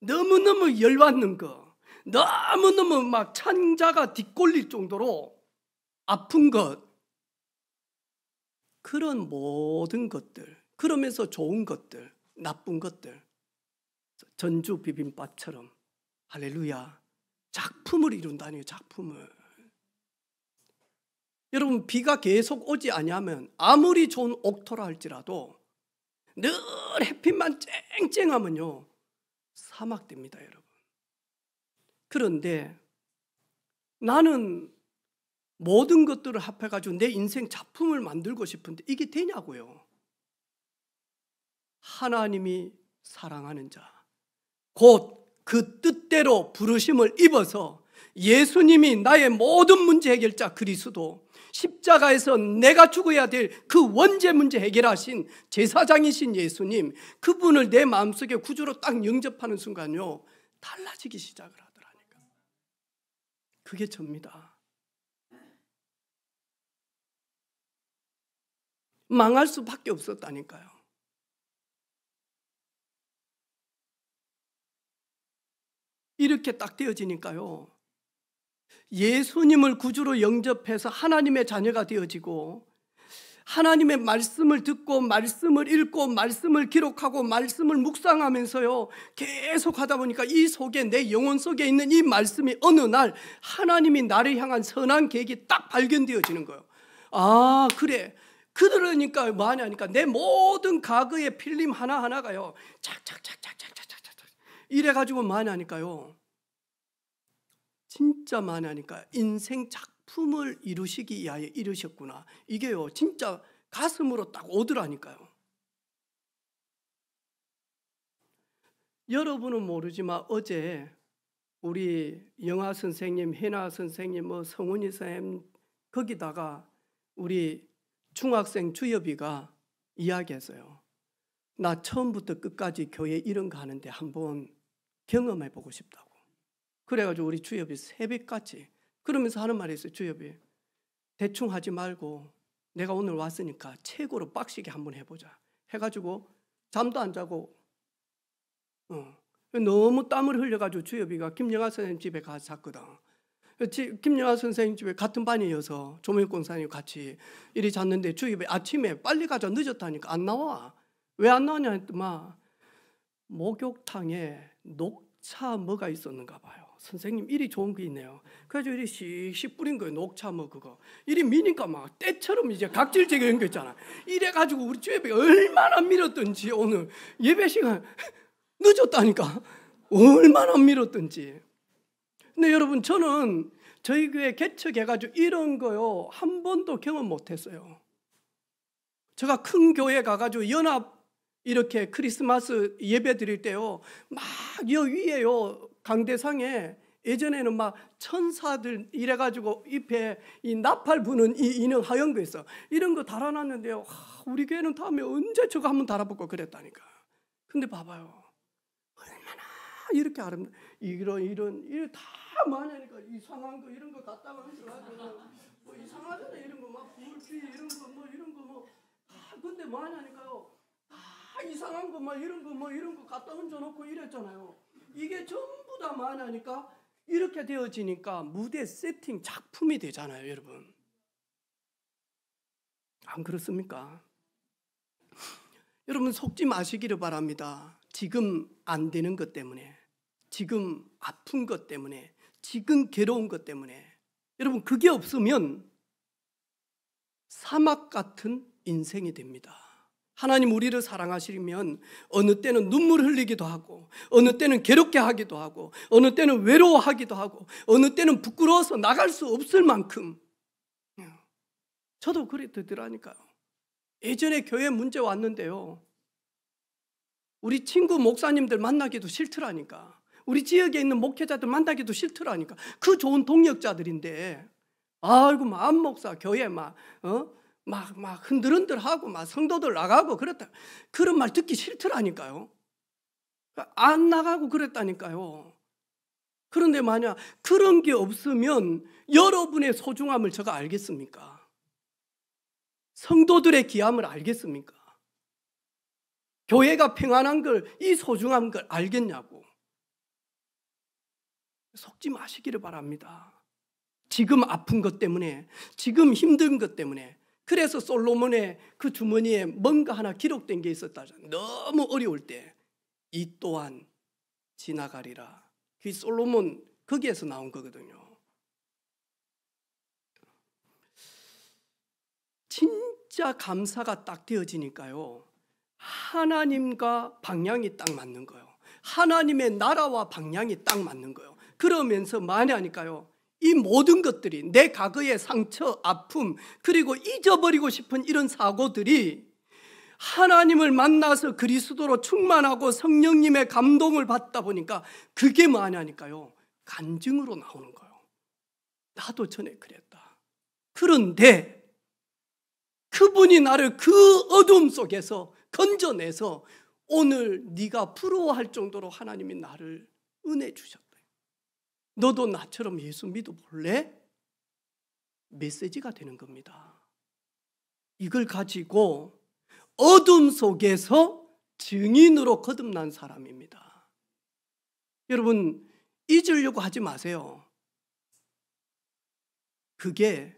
너무너무 열받는 것, 너무너무 막 찬자가 뒷골릴 정도로 아픈 것, 그런 모든 것들, 그러면서 좋은 것들, 나쁜 것들, 전주 비빔밥처럼 할렐루야 작품을 이룬다니요. 작품을. 여러분 비가 계속 오지 아니하면 아무리 좋은 옥토라 할지라도 늘 햇빛만 쨍쨍하면요 사막됩니다 여러분. 그런데 나는 모든 것들을 합해가지고 내 인생 작품을 만들고 싶은데 이게 되냐고요. 하나님이 사랑하는 자, 곧 그 뜻대로 부르심을 입어서 예수님이 나의 모든 문제 해결자 그리스도, 십자가에서 내가 죽어야 될 그 원죄 문제 해결하신 제사장이신 예수님, 그분을 내 마음속에 구주로 딱 영접하는 순간요 달라지기 시작을 하더라니까. 그게 접니다. 망할 수밖에 없었다니까요. 이렇게 딱 되어지니까요 예수님을 구주로 영접해서 하나님의 자녀가 되어지고, 하나님의 말씀을 듣고 말씀을 읽고 말씀을 기록하고 말씀을 묵상하면서요 계속 하다 보니까 이 속에, 내 영혼 속에 있는 이 말씀이 어느 날 하나님이 나를 향한 선한 계획이 딱 발견되어지는 거예요. 그래. 그러니까 뭐 하냐니까 내 모든 과거의 필름 하나하나가요 착착착착착착착착 이래가지고 뭐 하냐니까요 진짜 많이 하니까 인생 작품을 이루시기 위하여 이루셨구나. 이게요 진짜 가슴으로 딱 오더라니까요. 여러분은 모르지만 어제 우리 영화 선생님, 해나 선생님, 뭐 성훈이 선생님, 거기다가 우리 중학생 주엽이가 이야기했어요. 나 처음부터 끝까지 교회 이런 거 하는데 한번 경험해보고 싶다고. 그래가지고 우리 주엽이 새벽같이 그러면서 하는 말이 있어요. 주엽이 대충 하지 말고 내가 오늘 왔으니까 최고로 빡시게 한번 해보자 해가지고 잠도 안 자고 너무 땀을 흘려가지고 주엽이가 김영하 선생님 집에 가서 잤거든. 김영하 선생님 집에 같은 반이어서 조명공사님 같이 이리 잤는데 주엽이 아침에 빨리 가자 늦었다니까 안 나와. 왜 안 나오냐 했더만 목욕탕에 녹차 뭐가 있었는가 봐요. 선생님 이리 좋은 거 있네요. 그래가지고 이리 씩씩 뿌린 거예요. 녹차 뭐 그거 이리 미니까 막 때처럼 이제 각질제가 이런 거 있잖아. 이래가지고 우리 주엽이 얼마나 밀었던지 오늘 예배 시간 늦었다니까. 얼마나 미뤘든지. 근데 여러분, 저는 저희 교회 개척해가지고 이런 거요 한 번도 경험 못했어요. 제가 큰 교회 가가지고 연합 이렇게 크리스마스 예배 드릴 때요, 막 여 위에요 강대상에 예전에는 막 천사들 이래가지고 잎에 이 나팔 부는 이 인형 하얀 거 있어. 이런 거 달아놨는데요, 우리 교회는 다음에 언제 저거 한번 달아볼까 그랬다니까. 근데 봐봐요, 얼마나 이렇게 아름다. 이런 다 많으니까 이상한 거 이런 거 갖다가 얹어가지고 뭐 이상하잖아. 이런 거 막 불빛 이런 거 뭐 이런 거 뭐 근데 뭐 하냐니까요, 이상한 거 막 이런 거 갖다 얹어놓고 이랬잖아요. 이게 전부 다 많으니까 이렇게 되어지니까 무대 세팅 작품이 되잖아요, 여러분. 안 그렇습니까? 여러분, 속지 마시기를 바랍니다. 지금 안 되는 것 때문에, 지금 아픈 것 때문에, 지금 괴로운 것 때문에, 여러분, 그게 없으면 사막 같은 인생이 됩니다. 하나님 우리를 사랑하시면 어느 때는 눈물 흘리기도 하고, 어느 때는 괴롭게 하기도 하고, 어느 때는 외로워하기도 하고, 어느 때는 부끄러워서 나갈 수 없을 만큼. 저도 그랬더라니까요. 예전에 교회 문제 왔는데요, 우리 친구 목사님들 만나기도 싫더라니까. 우리 지역에 있는 목회자들 만나기도 싫더라니까. 그 좋은 동역자들인데, 아이고 막 안목사 교회 막 흔들흔들하고 막 성도들 나가고 그랬다. 그런 말 듣기 싫더라니까요. 안 나가고 그랬다니까요. 그런데 만약 그런 게 없으면 여러분의 소중함을 제가 알겠습니까? 성도들의 귀함을 알겠습니까? 교회가 평안한 걸, 이 소중한 걸 알겠냐고. 속지 마시기를 바랍니다. 지금 아픈 것 때문에, 지금 힘든 것 때문에. 그래서 솔로몬의 그 주머니에 뭔가 하나 기록된 게 있었다잖아요. 너무 어려울 때 이 또한 지나가리라. 그 솔로몬 거기에서 나온 거거든요. 진짜 감사가 딱 되어지니까요, 하나님과 방향이 딱 맞는 거예요. 하나님의 나라와 방향이 딱 맞는 거예요. 그러면서 만약하니까요, 이 모든 것들이, 내 과거의 상처, 아픔, 그리고 잊어버리고 싶은 이런 사고들이 하나님을 만나서 그리스도로 충만하고 성령님의 감동을 받다 보니까 그게 뭐하냐니까요, 간증으로 나오는 거예요. 나도 전에 그랬다. 그런데 그분이 나를 그 어둠 속에서 건져내서 오늘 네가 부러워할 정도로 하나님이 나를 은혜 주셨다. 너도 나처럼 예수 믿어볼래? 메시지가 되는 겁니다. 이걸 가지고 어둠 속에서 증인으로 거듭난 사람입니다. 여러분, 잊으려고 하지 마세요. 그게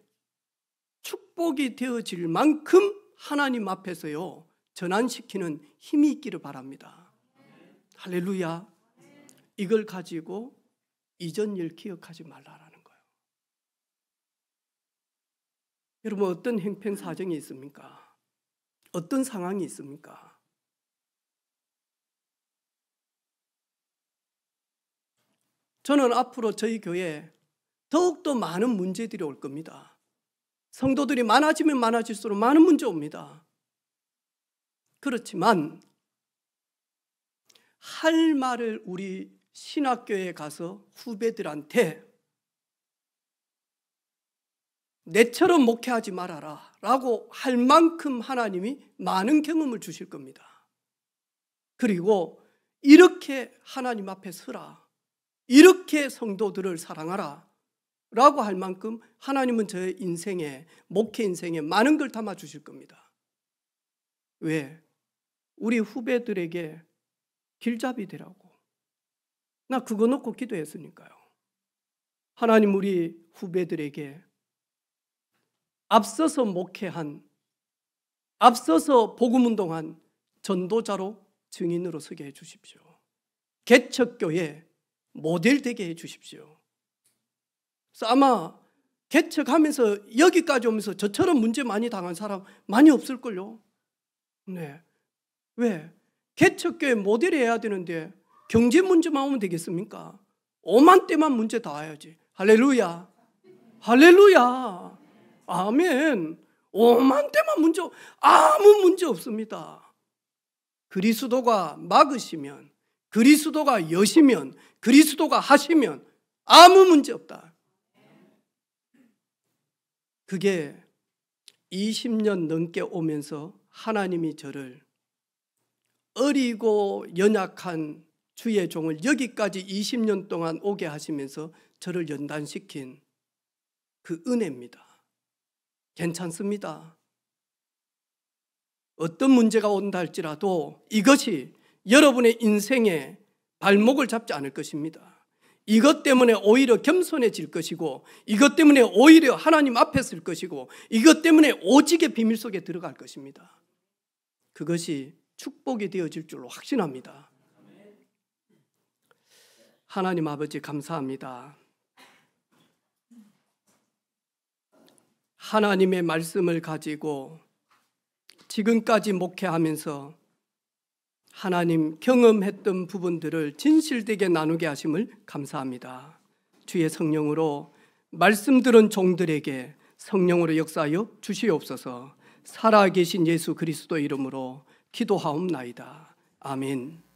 축복이 되어질 만큼 하나님 앞에서요, 전환시키는 힘이 있기를 바랍니다. 할렐루야. 이걸 가지고 이전 일 기억하지 말라라는 거예요. 여러분, 어떤 형편사정이 있습니까? 어떤 상황이 있습니까? 저는 앞으로 저희 교회에 더욱더 많은 문제들이 올 겁니다. 성도들이 많아지면 많아질수록 많은 문제 옵니다. 그렇지만 할 말을 우리 신학교에 가서 후배들한테 내처럼 목회하지 말아라 라고 할 만큼 하나님이 많은 경험을 주실 겁니다. 그리고 이렇게 하나님 앞에 서라, 이렇게 성도들을 사랑하라 라고 할 만큼 하나님은 저의 인생에, 목회 인생에 많은 걸 담아 주실 겁니다. 왜? 우리 후배들에게 길잡이 되라고. 나 그거 놓고 기도했으니까요. 하나님 우리 후배들에게 앞서서 목회한, 앞서서 복음운동한 전도자로, 증인으로 서게 해 주십시오. 개척교회 모델 되게 해 주십시오. 그래서 아마 개척하면서 여기까지 오면서 저처럼 문제 많이 당한 사람 많이 없을걸요. 네. 왜? 개척교회 모델이 해야 되는데 경제 문제만 오면 되겠습니까? 5만 대만 문제 다 와야지. 할렐루야. 할렐루야. 아멘. 5만 대만 문제, 아무 문제 없습니다. 그리스도가 막으시면, 그리스도가 여시면, 그리스도가 하시면 아무 문제 없다. 그게 20년 넘게 오면서 하나님이 저를 어리고 연약한 주의 종을 여기까지 20년 동안 오게 하시면서 저를 연단시킨 그 은혜입니다. 괜찮습니다. 어떤 문제가 온다 할지라도 이것이 여러분의 인생에 발목을 잡지 않을 것입니다. 이것 때문에 오히려 겸손해질 것이고, 이것 때문에 오히려 하나님 앞에 설 것이고, 이것 때문에 오직의 비밀 속에 들어갈 것입니다. 그것이 축복이 되어질 줄로 확신합니다. 하나님 아버지 감사합니다. 하나님의 말씀을 가지고 지금까지 목회하면서 하나님 경험했던 부분들을 진실되게 나누게 하심을 감사합니다. 주의 성령으로 말씀 들은 종들에게 성령으로 역사하여 주시옵소서. 살아계신 예수 그리스도 이름으로 기도하옵나이다. 아멘.